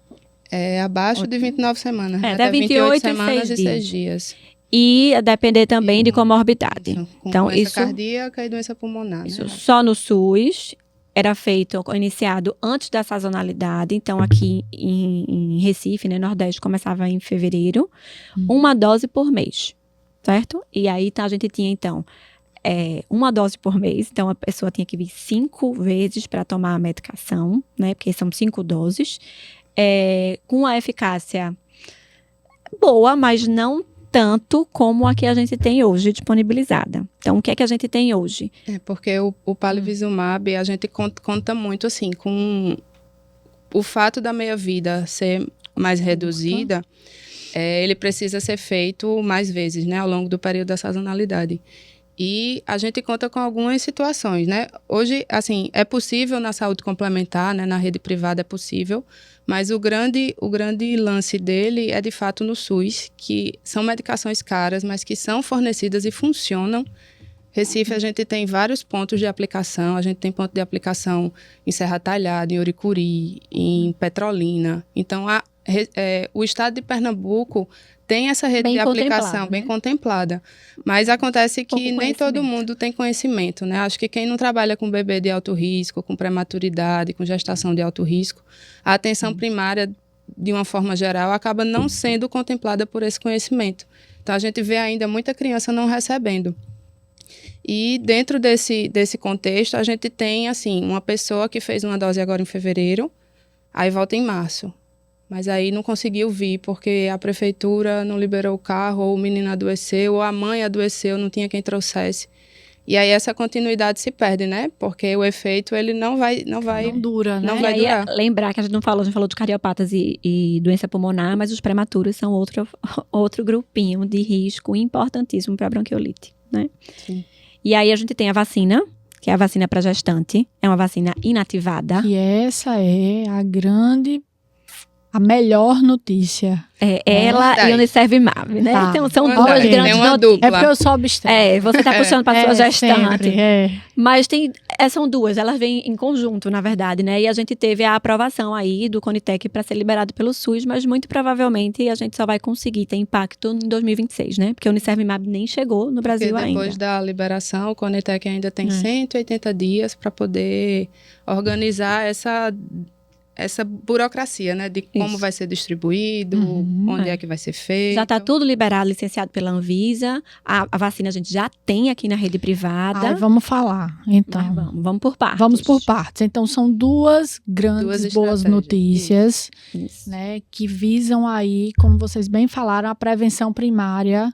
abaixo de 29 semanas. Até 28 semanas e 6 6 dias. E a depender também de comorbidade. Isso, com então, doença isso cardíaca e doença pulmonar. Isso Né? só no SUS, era iniciado antes da sazonalidade, então aqui em Recife, né, Nordeste, começava em fevereiro, uma dose por mês, certo? E aí a gente tinha, então, uma dose por mês, então a pessoa tinha que vir 5 vezes para tomar a medicação, né, porque são 5 doses, com a eficácia boa, mas não tanto como a que a gente tem hoje disponibilizada. Então, o que é que a gente tem hoje? Porque o palivizumab, a gente conta muito, assim, com o fato da meia-vida ser mais reduzida, ele precisa ser feito mais vezes, né, ao longo do período da sazonalidade. E a gente conta com algumas situações, né? Hoje, assim, é possível na saúde complementar, né? Na rede privada é possível, mas o grande lance dele é, de fato, no SUS, que são medicações caras, mas que são fornecidas e funcionam Recife, a gente tem vários pontos de aplicação. A gente tem ponto de aplicação em Serra Talhada, em Uricuri, em Petrolina. Então, o estado de Pernambuco tem essa rede de aplicação bem contemplada. Mas acontece que nem todo mundo tem conhecimento, né? Acho que quem não trabalha com bebê de alto risco, com prematuridade, com gestação de alto risco, a atenção primária, de uma forma geral, acaba não sendo contemplada por esse conhecimento. Então, a gente vê ainda muita criança não recebendo. E dentro desse contexto, a gente tem, assim, uma pessoa que fez uma dose agora em fevereiro, aí volta em março. Mas aí não conseguiu vir, porque a prefeitura não liberou o carro, ou o menino adoeceu, ou a mãe adoeceu, não tinha quem trouxesse. E aí essa continuidade se perde, né? Porque o efeito, ele não dura, né? Não vai durar. Lembrar que a gente falou de cariopatas e doença pulmonar, mas os prematuros são outro grupinho de risco importantíssimo para bronquiolite, né? Sim. E aí a gente tem a vacina, que é a vacina para gestante, é uma vacina inativada. E essa é a melhor notícia. Ela e o Unicef-MAB, né? Tá. Então, são Tem duas grandes uma notícias. dupla. É porque eu sou obstetra. Você tá puxando para sua gestante. Sempre, Mas são duas, elas vêm em conjunto, na verdade, né? E a gente teve a aprovação aí do Conitec para ser liberado pelo SUS, mas muito provavelmente a gente só vai conseguir ter impacto em 2026, né? Porque o Unicef-MAB nem chegou no Brasil ainda. Depois da liberação, o Conitec ainda tem 180 dias para poder organizar essa burocracia, né? De como vai ser distribuído, onde é que vai ser feito. Já está tudo liberado, licenciado pela Anvisa. A vacina a gente já tem aqui na rede privada. Vamos falar, então. Mas vamos por partes. Vamos por partes. Então, são duas grandes boas notícias, Isso. né? Que visam aí, como vocês bem falaram, a prevenção primária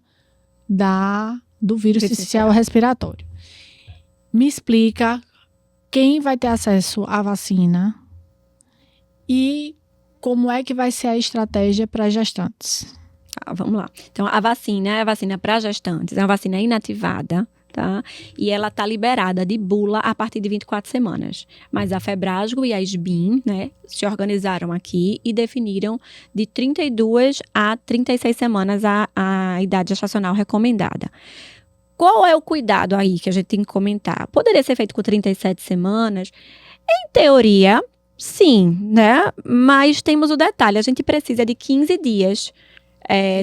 do vírus sincicial respiratório. Me explica quem vai ter acesso à vacina e como é que vai ser a estratégia para gestantes. Vamos lá. Então, a vacina é a vacina para gestantes, é uma vacina inativada, tá? E ela está liberada de bula a partir de 24 semanas. Mas a Febrasgo e a SBIM, né, se organizaram aqui e definiram de 32 a 36 semanas a idade gestacional recomendada. Qual é o cuidado aí que a gente tem que comentar? Poderia ser feito com 37 semanas? Em teoria, sim, né? Mas temos o detalhe, a gente precisa de 15 dias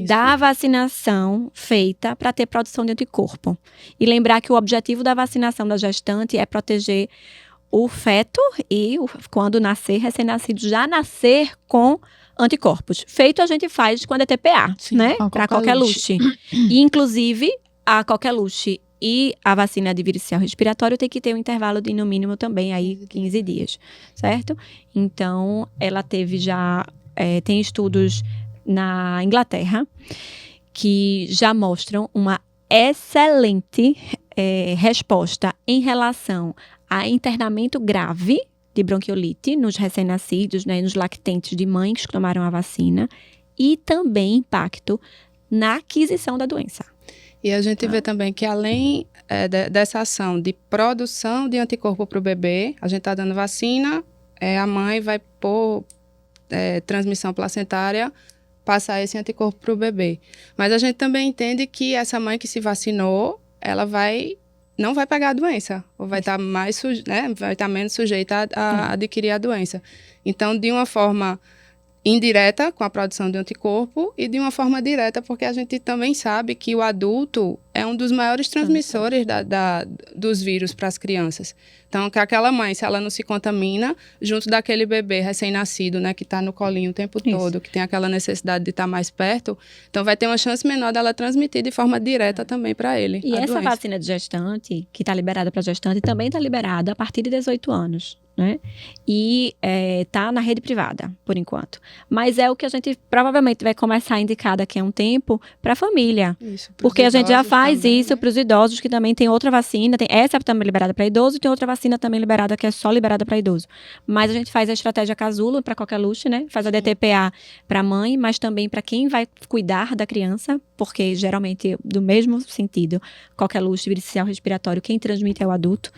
da vacinação feita para ter produção de anticorpo. E lembrar que o objetivo da vacinação da gestante é proteger o feto e, quando nascer, recém-nascido, já nascer com anticorpos. Feito a gente faz com a DTPA, Sim, né? Para Qualquer luxe. E, inclusive, a qualquer luxe e a vacina de vírus sincicial respiratório tem que ter um intervalo de, no mínimo, também aí 15 dias, certo? Então, ela teve já, tem estudos na Inglaterra que já mostram uma excelente resposta em relação a internamento grave de bronquiolite nos recém-nascidos, né, nos lactentes de mães que tomaram a vacina e também impacto na aquisição da doença. E a gente vê também que além dessa ação de produção de anticorpo para o bebê, a gente está dando vacina, a mãe vai por transmissão placentária passar esse anticorpo para o bebê. Mas a gente também entende que essa mãe que se vacinou, ela não vai pegar a doença, ou vai estar vai estar menos sujeita a adquirir a doença. Então, de uma forma indireta, com a produção de anticorpo, e de uma forma direta, porque a gente também sabe que o adulto é um dos maiores transmissores dos vírus para as crianças. Então, que aquela mãe, se ela não se contamina, junto daquele bebê recém-nascido, né, que está no colinho o tempo todo, que tem aquela necessidade de estar mais perto, então vai ter uma chance menor dela transmitir de forma direta também para ele. E essa vacina de gestante, que está liberada para gestante, também está liberada a partir de 18 anos. Né? E tá na rede privada, por enquanto. Mas é o que a gente provavelmente vai começar a indicar daqui a um tempo para a família. Isso, porque a gente já faz também, isso para os idosos, que também tem outra vacina. Essa também liberada para idoso e tem outra vacina também liberada, que é só liberada para idoso. Mas a gente faz a estratégia casulo para qualquer luxo, né? Faz a DTPA para a mãe, mas também para quem vai cuidar da criança, porque geralmente, do mesmo sentido, qualquer luxo, vírus sincicial respiratório, quem transmite é o adulto.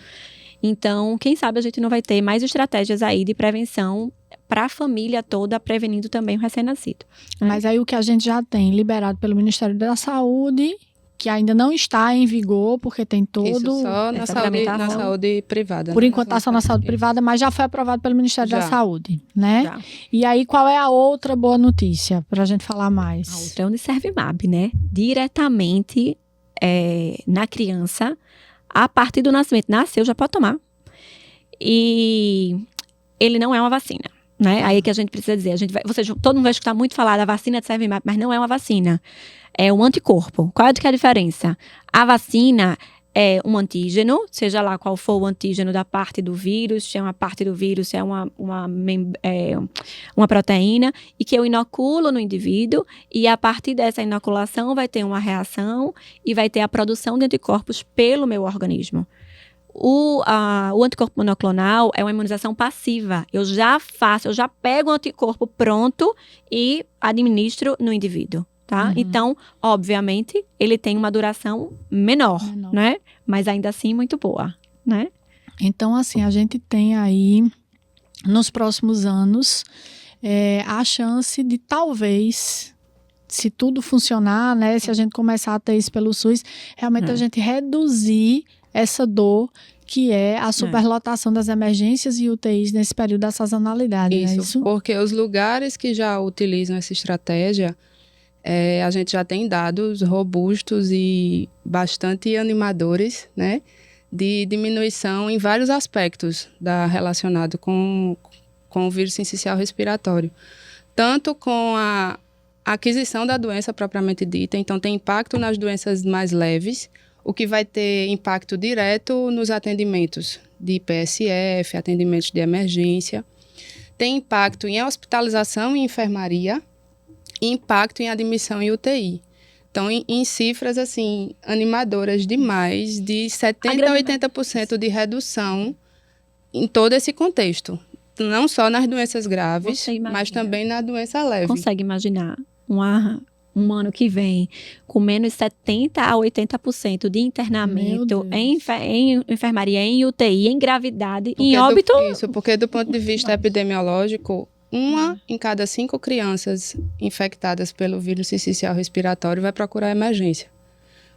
Então, quem sabe a gente não vai ter mais estratégias aí de prevenção para a família toda, prevenindo também o recém-nascido. Mas aí o que a gente já tem liberado pelo Ministério da Saúde, que ainda não está em vigor, porque tem todo... Isso só na essa saúde privada. Por né? enquanto está só na saúde privada, mas já foi aprovado pelo Ministério da Já. Saúde, né? Já. E aí, qual é a outra boa notícia, para a gente falar A mais? outra é o Unicervimab, né? Diretamente na criança, a partir do nascimento. Nasceu, já pode tomar. E ele não é uma vacina, né? Aí que a gente precisa dizer. Todo mundo vai escutar muito falar da vacina de Cervimab, mas não é uma vacina. É um anticorpo. Qual é a diferença? A vacina é um antígeno, seja lá qual for o antígeno da parte do vírus, se é uma parte do vírus, se é uma proteína, e que eu inoculo no indivíduo, e a partir dessa inoculação vai ter uma reação e vai ter a produção de anticorpos pelo meu organismo. O anticorpo monoclonal é uma imunização passiva. Eu já pego o anticorpo pronto e administro no indivíduo. Tá? Uhum. Então, obviamente, ele tem uma duração menor, né? Mas ainda assim muito boa, né? Então, assim, a gente tem aí, nos próximos anos, a chance de talvez, se tudo funcionar, né? Se a gente começar a ter isso pelo SUS, realmente a gente reduzir essa dor que é a superlotação das emergências e UTIs nesse período da sazonalidade, Isso, não é isso? Porque os lugares que já utilizam essa estratégia, a gente já tem dados robustos e bastante animadores, né, de diminuição em vários aspectos relacionado com o vírus sincicial respiratório. Tanto com a aquisição da doença propriamente dita, então tem impacto nas doenças mais leves, o que vai ter impacto direto nos atendimentos de PSF, atendimentos de emergência. Tem impacto em hospitalização e enfermaria, e impacto em admissão em UTI. Então, em cifras, assim, animadoras demais, de 70% a 80% de redução em todo esse contexto. Não só nas doenças graves, mas também na doença leve. Consegue imaginar um ano que vem com menos 70% a 80% de internamento em enfermaria, em UTI, em gravidade, em óbito? Isso, porque do ponto de vista epidemiológico, 1 em cada 5 crianças infectadas pelo vírus sincicial respiratório vai procurar emergência.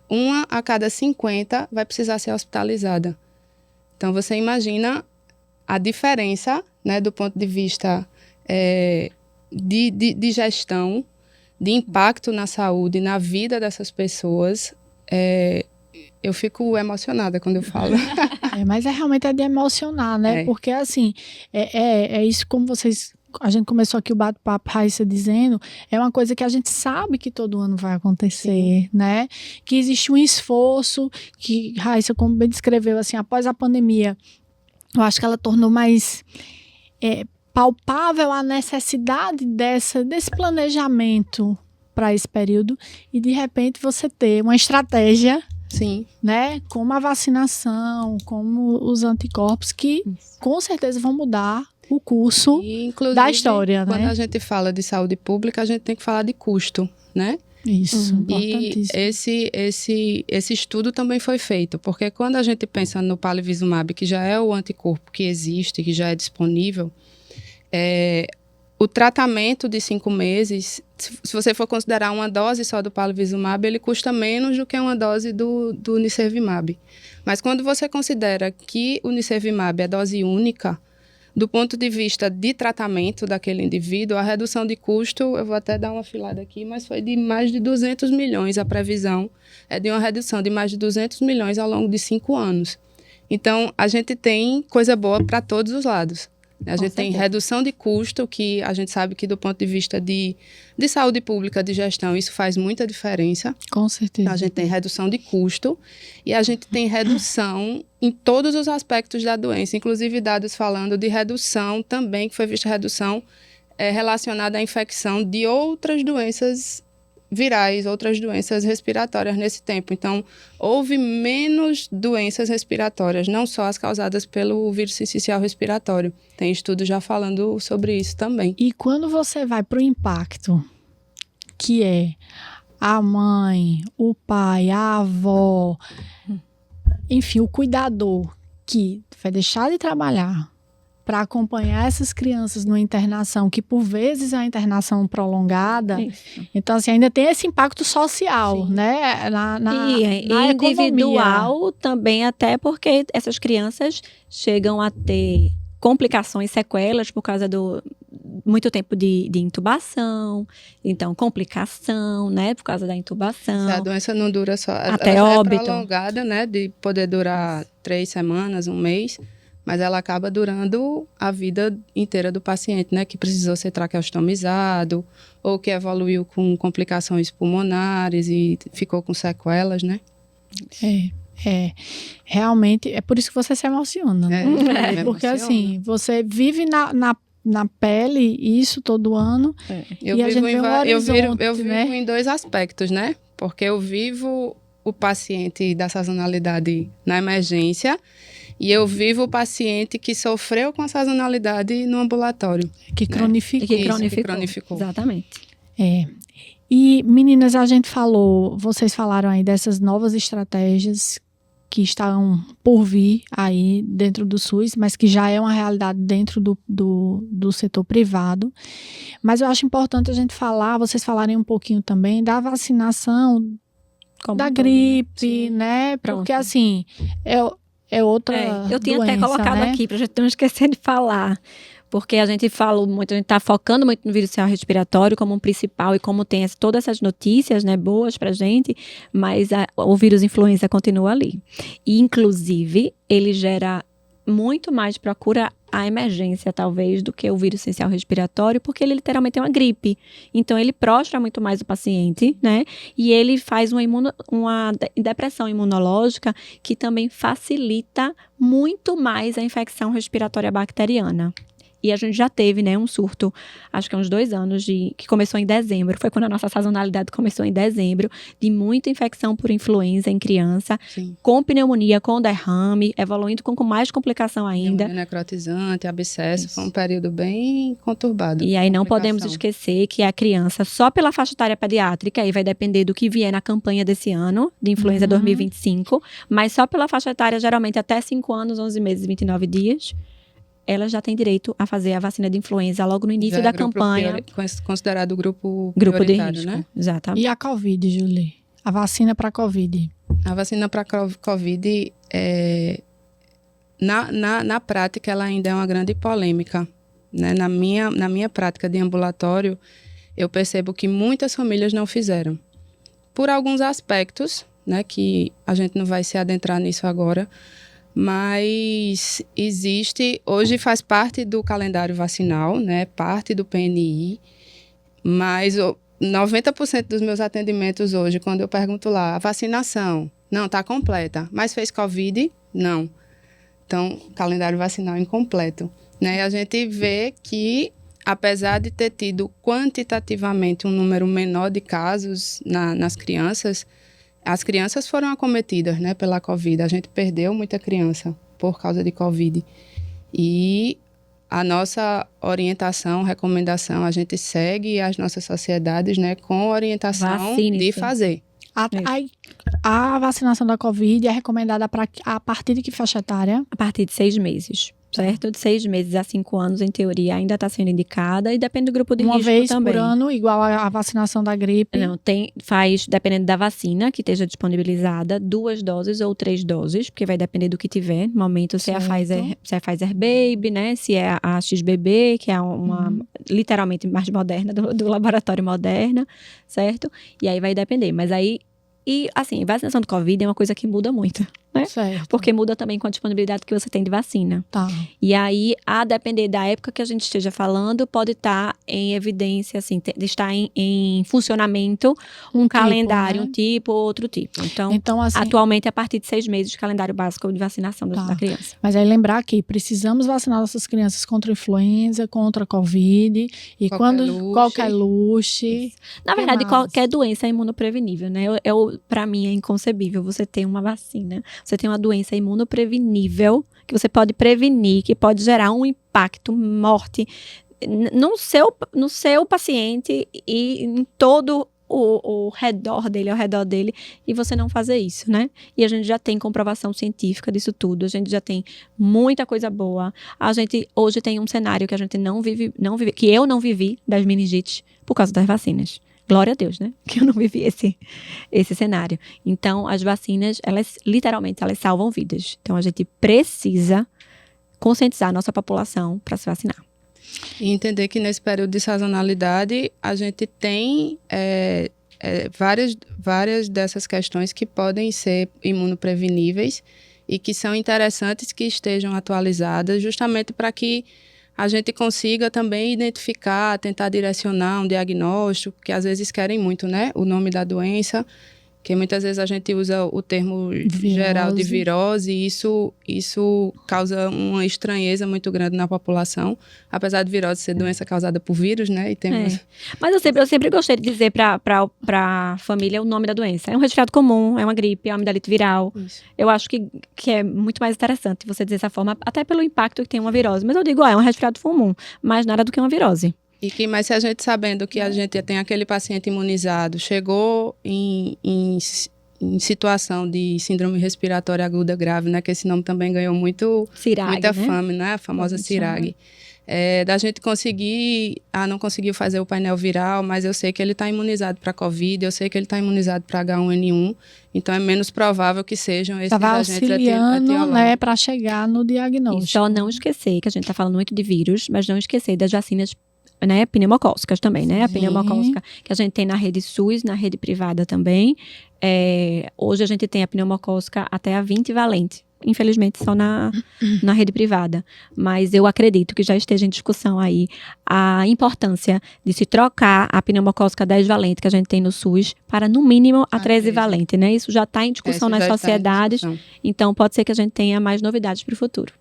1 a cada 50 vai precisar ser hospitalizada. Então, você imagina a diferença, né, do ponto de vista de gestão, de impacto na saúde, na vida dessas pessoas. Eu fico emocionada quando eu falo. Mas realmente de emocionar, né? Porque, assim, é isso como a gente começou aqui o bate-papo, Raíssa, dizendo, é uma coisa que a gente sabe que todo ano vai acontecer, né? Que existe um esforço, que Raíssa, como bem descreveu, assim, após a pandemia, eu acho que ela tornou mais palpável a necessidade desse planejamento para esse período, e de repente você ter uma estratégia, sim, né, como a vacinação, como os anticorpos, que com certeza vão mudar o curso da história, quando né? a gente fala de saúde pública, a gente tem que falar de custo, né? Isso, importantíssimo. E esse estudo também foi feito, porque quando a gente pensa no palivizumab, que já é o anticorpo que existe, que já é disponível, o tratamento de 5 meses, se você for considerar uma dose só do palivizumab, ele custa menos do que uma dose do nicervimab. Mas quando você considera que o nicervimab é dose única, do ponto de vista de tratamento daquele indivíduo, a redução de custo, eu vou até dar uma filada aqui, mas foi de mais de 200 milhões. A previsão é de uma redução de mais de 200 milhões ao longo de 5 anos. Então, a gente tem coisa boa para todos os lados. A gente tem redução de custo, que a gente sabe que do ponto de vista de saúde pública, de gestão, isso faz muita diferença. Com certeza. A gente tem redução de custo e a gente tem redução em todos os aspectos da doença, inclusive dados falando de redução também, que foi vista redução relacionada à infecção de outras doenças virais, outras doenças respiratórias nesse tempo. Então, houve menos doenças respiratórias, não só as causadas pelo vírus sincicial respiratório. Tem estudos já falando sobre isso também. E quando você vai para o impacto, que é a mãe, o pai, a avó, enfim, o cuidador, que vai deixar de trabalhar, para acompanhar essas crianças numa internação, que por vezes é uma internação prolongada. Isso. Então, assim, ainda tem esse impacto social, Sim. né? Na E individual economia. também, até porque essas crianças chegam a ter complicações, sequelas por causa do muito tempo de intubação, então complicação, né, por causa da intubação. A doença não dura só... Até ela já óbito. é prolongada, né? De poder durar 3 semanas, 1 mês. Mas ela acaba durando a vida inteira do paciente, né? Que precisou ser traqueostomizado ou que evoluiu com complicações pulmonares e ficou com sequelas, né? Realmente, é por isso que você se emociona, né? Me Porque emociona. assim, você vive na pele isso todo ano. Eu E a vivo, gente vê um horizonte, eu vivo né? em 2 aspectos, né? Porque eu vivo o paciente da sazonalidade na emergência e eu vivo o paciente que sofreu com a sazonalidade no ambulatório. Que cronifica. E que Isso, que cronificou. cronificou. Exatamente. E, meninas, a gente falou, vocês falaram aí dessas novas estratégias que estão por vir aí dentro do SUS, mas que já é uma realidade dentro do setor privado. Mas eu acho importante a gente falar, vocês falarem um pouquinho também da vacinação Como da um todo, né? gripe, né? Pronto. Porque assim, é outra eu tinha doença, até colocado né? aqui, pra gente não esquecer de falar. Porque a gente falou muito, a gente tá focando muito no vírus respiratório como um principal e como tem todas essas notícias, né, boas pra gente, mas o vírus influenza continua ali. E, inclusive, ele gera muito mais procura a emergência, talvez, do que o vírus essencial respiratório, porque ele literalmente é uma gripe. Então, ele prostra muito mais o paciente, né? E ele faz uma depressão imunológica que também facilita muito mais a infecção respiratória bacteriana. E a gente já teve, né, um surto, acho que há uns 2 anos, que começou em dezembro. Foi quando a nossa sazonalidade começou em dezembro, de muita infecção por influenza em criança, Sim. com pneumonia, com derrame, evoluindo com mais complicação ainda. Pneumonia necrotizante, abscesso, Isso. foi um período bem conturbado. E aí não podemos Complicação. esquecer que a criança, só pela faixa etária pediátrica, aí vai depender do que vier na campanha desse ano, de influenza 2025, mas só pela faixa etária, geralmente até 5 anos, 11 meses e 29 dias, ela já tem direito a fazer a vacina de influenza logo no início Já da é grupo campanha. considerado grupo Grupo de prioritário, risco, né? exatamente. E a Covid, Julie? A vacina para Covid? A vacina para Covid, na prática, ela ainda é uma grande polêmica. Né? Na minha prática de ambulatório, eu percebo que muitas famílias não fizeram. Por alguns aspectos, né, que a gente não vai se adentrar nisso agora, mas hoje faz parte do calendário vacinal, né, parte do PNI, mas 90% dos meus atendimentos hoje, quando eu pergunto lá, a vacinação, não, está completa, mas fez Covid? Não. Então, calendário vacinal incompleto. Né? E a gente vê que, apesar de ter tido quantitativamente um número menor de casos nas crianças, as crianças foram acometidas, né, pela Covid. A gente perdeu muita criança por causa de Covid. E a nossa orientação, recomendação, a gente segue as nossas sociedades, né, com orientação Vacine-se. de fazer. A vacinação da Covid é recomendada a partir de que faixa etária? A partir de 6 meses, certo? De 6 meses a 5 anos, em teoria, ainda está sendo indicada e depende do grupo de Uma risco vez também. por ano, igual a vacinação da gripe? Não, faz, dependendo da vacina que esteja disponibilizada, 2 doses ou 3 doses, porque vai depender do que tiver. No momento, se é a Pfizer Baby, né? Se é a XBB, que é uma literalmente mais moderna, do laboratório Moderna, certo? E aí vai depender. Mas aí, assim, vacinação do Covid é uma coisa que muda muito, né? Certo. Porque muda também com a disponibilidade que você tem de vacina. Tá. E aí, a depender da época que a gente esteja falando, pode estar em evidência, assim, estar em funcionamento um calendário, né? um tipo ou outro tipo. Então, assim, atualmente, a partir de 6 meses de calendário básico de vacinação da criança. Mas aí lembrar que precisamos vacinar nossas crianças contra influenza, contra Covid e qualquer luxe. Na verdade, qualquer doença é imunoprevenível, né? Para mim, é inconcebível você ter uma vacina. Você tem uma doença imunoprevenível que você pode prevenir, que pode gerar um impacto, morte no seu paciente e em todo o redor dele, ao redor dele, e você não fazer isso, né? E a gente já tem comprovação científica disso tudo, a gente já tem muita coisa boa. A gente hoje tem um cenário que a gente não vive, que eu não vivi das meningites por causa das vacinas. Glória a Deus, né? Que eu não vivi esse cenário. Então, as vacinas, elas literalmente, elas salvam vidas. Então, a gente precisa conscientizar a nossa população para se vacinar. E entender que nesse período de sazonalidade, a gente tem várias dessas questões que podem ser imunopreveníveis e que são interessantes que estejam atualizadas, justamente para que a gente consiga também identificar, tentar direcionar um diagnóstico, que às vezes querem muito, né? O nome da doença, que muitas vezes a gente usa o termo geral de virose, e isso causa uma estranheza muito grande na população, apesar de virose ser doença causada por vírus, né? E temos... Mas eu sempre gostei de dizer para a família o nome da doença. É um resfriado comum, é uma gripe, é uma amidalite viral. Isso. Eu acho que é muito mais interessante você dizer dessa forma, até pelo impacto que tem uma virose. Mas eu digo, é um resfriado comum, mais nada do que uma virose. Mas se a gente sabendo que a gente tem aquele paciente imunizado, chegou em situação de síndrome respiratória aguda grave, né? Que esse nome também ganhou muita fama, né? A famosa CIRAG. Da gente conseguir, não conseguiu fazer o painel viral, mas eu sei que ele está imunizado para COVID, eu sei que ele está imunizado para H1N1, então é menos provável que sejam esses agentes etiológicos. Né, para chegar no diagnóstico. E só não esquecer, que a gente está falando muito de vírus, mas não esquecer das vacinas, né, pneumocóccicas também, né? A pneumocócica que a gente tem na rede SUS, na rede privada também. Hoje a gente tem a pneumocócica até a 20 valente. Infelizmente, só na rede privada. Mas eu acredito que já esteja em discussão aí a importância de se trocar a pneumocócica 10 valente que a gente tem no SUS para, no mínimo, a 13 valente, né? Isso já está em discussão nas sociedades. Então, pode ser que a gente tenha mais novidades para o futuro.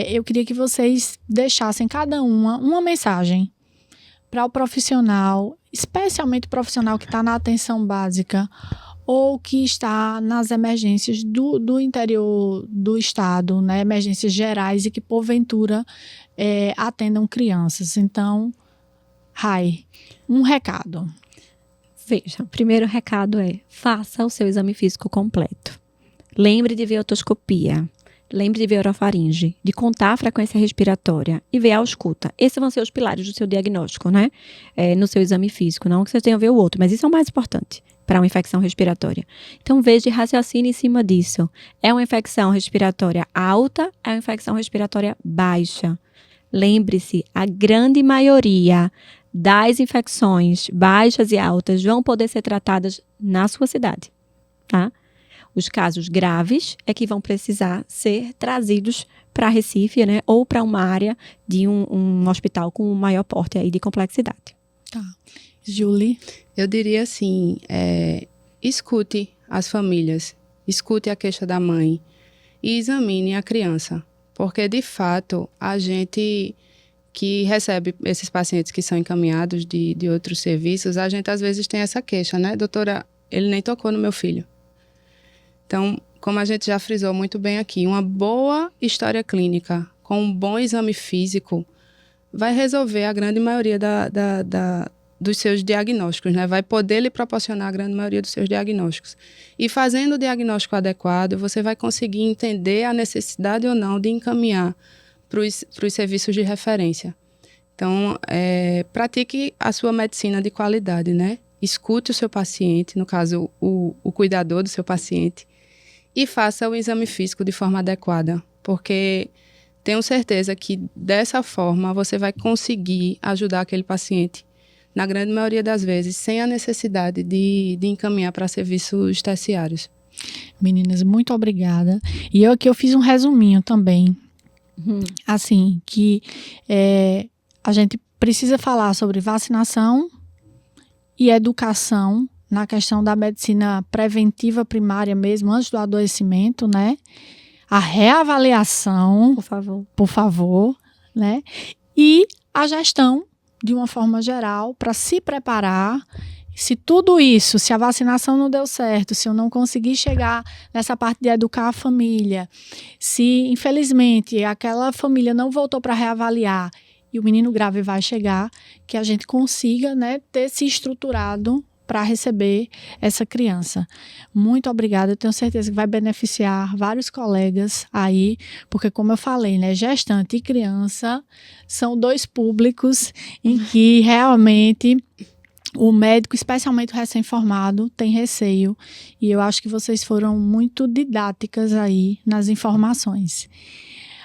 Eu queria que vocês deixassem cada uma mensagem para o profissional, especialmente o profissional que está na atenção básica ou que está nas emergências do interior do estado, né, emergências gerais e que, porventura, atendam crianças. Então, Rai, um recado. Veja, o primeiro recado faça o seu exame físico completo. Lembre de ver a otoscopia. Lembre de ver a orofaringe, de contar a frequência respiratória e ver a ausculta. Esses vão ser os pilares do seu diagnóstico, né? No seu exame físico. Não que você tenha a ver o outro, mas isso é o mais importante para uma infecção respiratória. Então, veja e raciocine em cima disso. É uma infecção respiratória alta? É uma infecção respiratória baixa? Lembre-se, a grande maioria das infecções baixas e altas vão poder ser tratadas na sua cidade, tá? Os casos graves é que vão precisar ser trazidos para Recife, né? Ou para uma área de um hospital com maior porte aí de complexidade. Tá. Julie? Eu diria assim, escute as famílias, escute a queixa da mãe e examine a criança. Porque, de fato, a gente que recebe esses pacientes que são encaminhados de outros serviços, a gente às vezes tem essa queixa, né? Doutora, ele nem tocou no meu filho. Então, como a gente já frisou muito bem aqui, uma boa história clínica com um bom exame físico vai resolver a grande maioria dos seus diagnósticos, né? Vai poder lhe proporcionar a grande maioria dos seus diagnósticos. E fazendo o diagnóstico adequado, você vai conseguir entender a necessidade ou não de encaminhar para os serviços de referência. Então, pratique a sua medicina de qualidade, né? Escute o seu paciente, no caso, o cuidador do seu paciente, e faça o exame físico de forma adequada, porque tenho certeza que dessa forma você vai conseguir ajudar aquele paciente, na grande maioria das vezes, sem a necessidade de encaminhar para serviços terciários. Meninas, muito obrigada. E eu fiz um resuminho também, assim, que a gente precisa falar sobre vacinação e educação na questão da medicina preventiva primária mesmo, antes do adoecimento, né? A reavaliação, por favor, né? E a gestão, de uma forma geral, para se preparar. Se tudo isso, se a vacinação não deu certo, se eu não conseguir chegar nessa parte de educar a família, se, infelizmente, aquela família não voltou para reavaliar e o menino grave vai chegar, que a gente consiga, né, ter se estruturado para receber essa criança. Muito obrigada, eu tenho certeza que vai beneficiar vários colegas aí, porque como eu falei, né, gestante e criança são 2 públicos em que realmente o médico, especialmente o recém-formado, tem receio, e eu acho que vocês foram muito didáticas aí nas informações.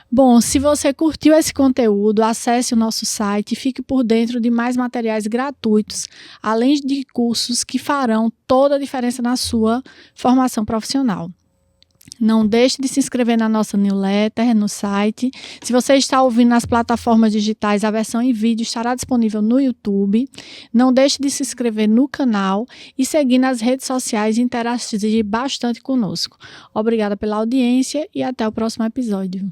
Bom, se você curtiu esse conteúdo, acesse o nosso site e fique por dentro de mais materiais gratuitos, além de cursos que farão toda a diferença na sua formação profissional. Não deixe de se inscrever na nossa newsletter, no site. Se você está ouvindo nas plataformas digitais, a versão em vídeo estará disponível no YouTube. Não deixe de se inscrever no canal e seguir nas redes sociais e interagir bastante conosco. Obrigada pela audiência e até o próximo episódio.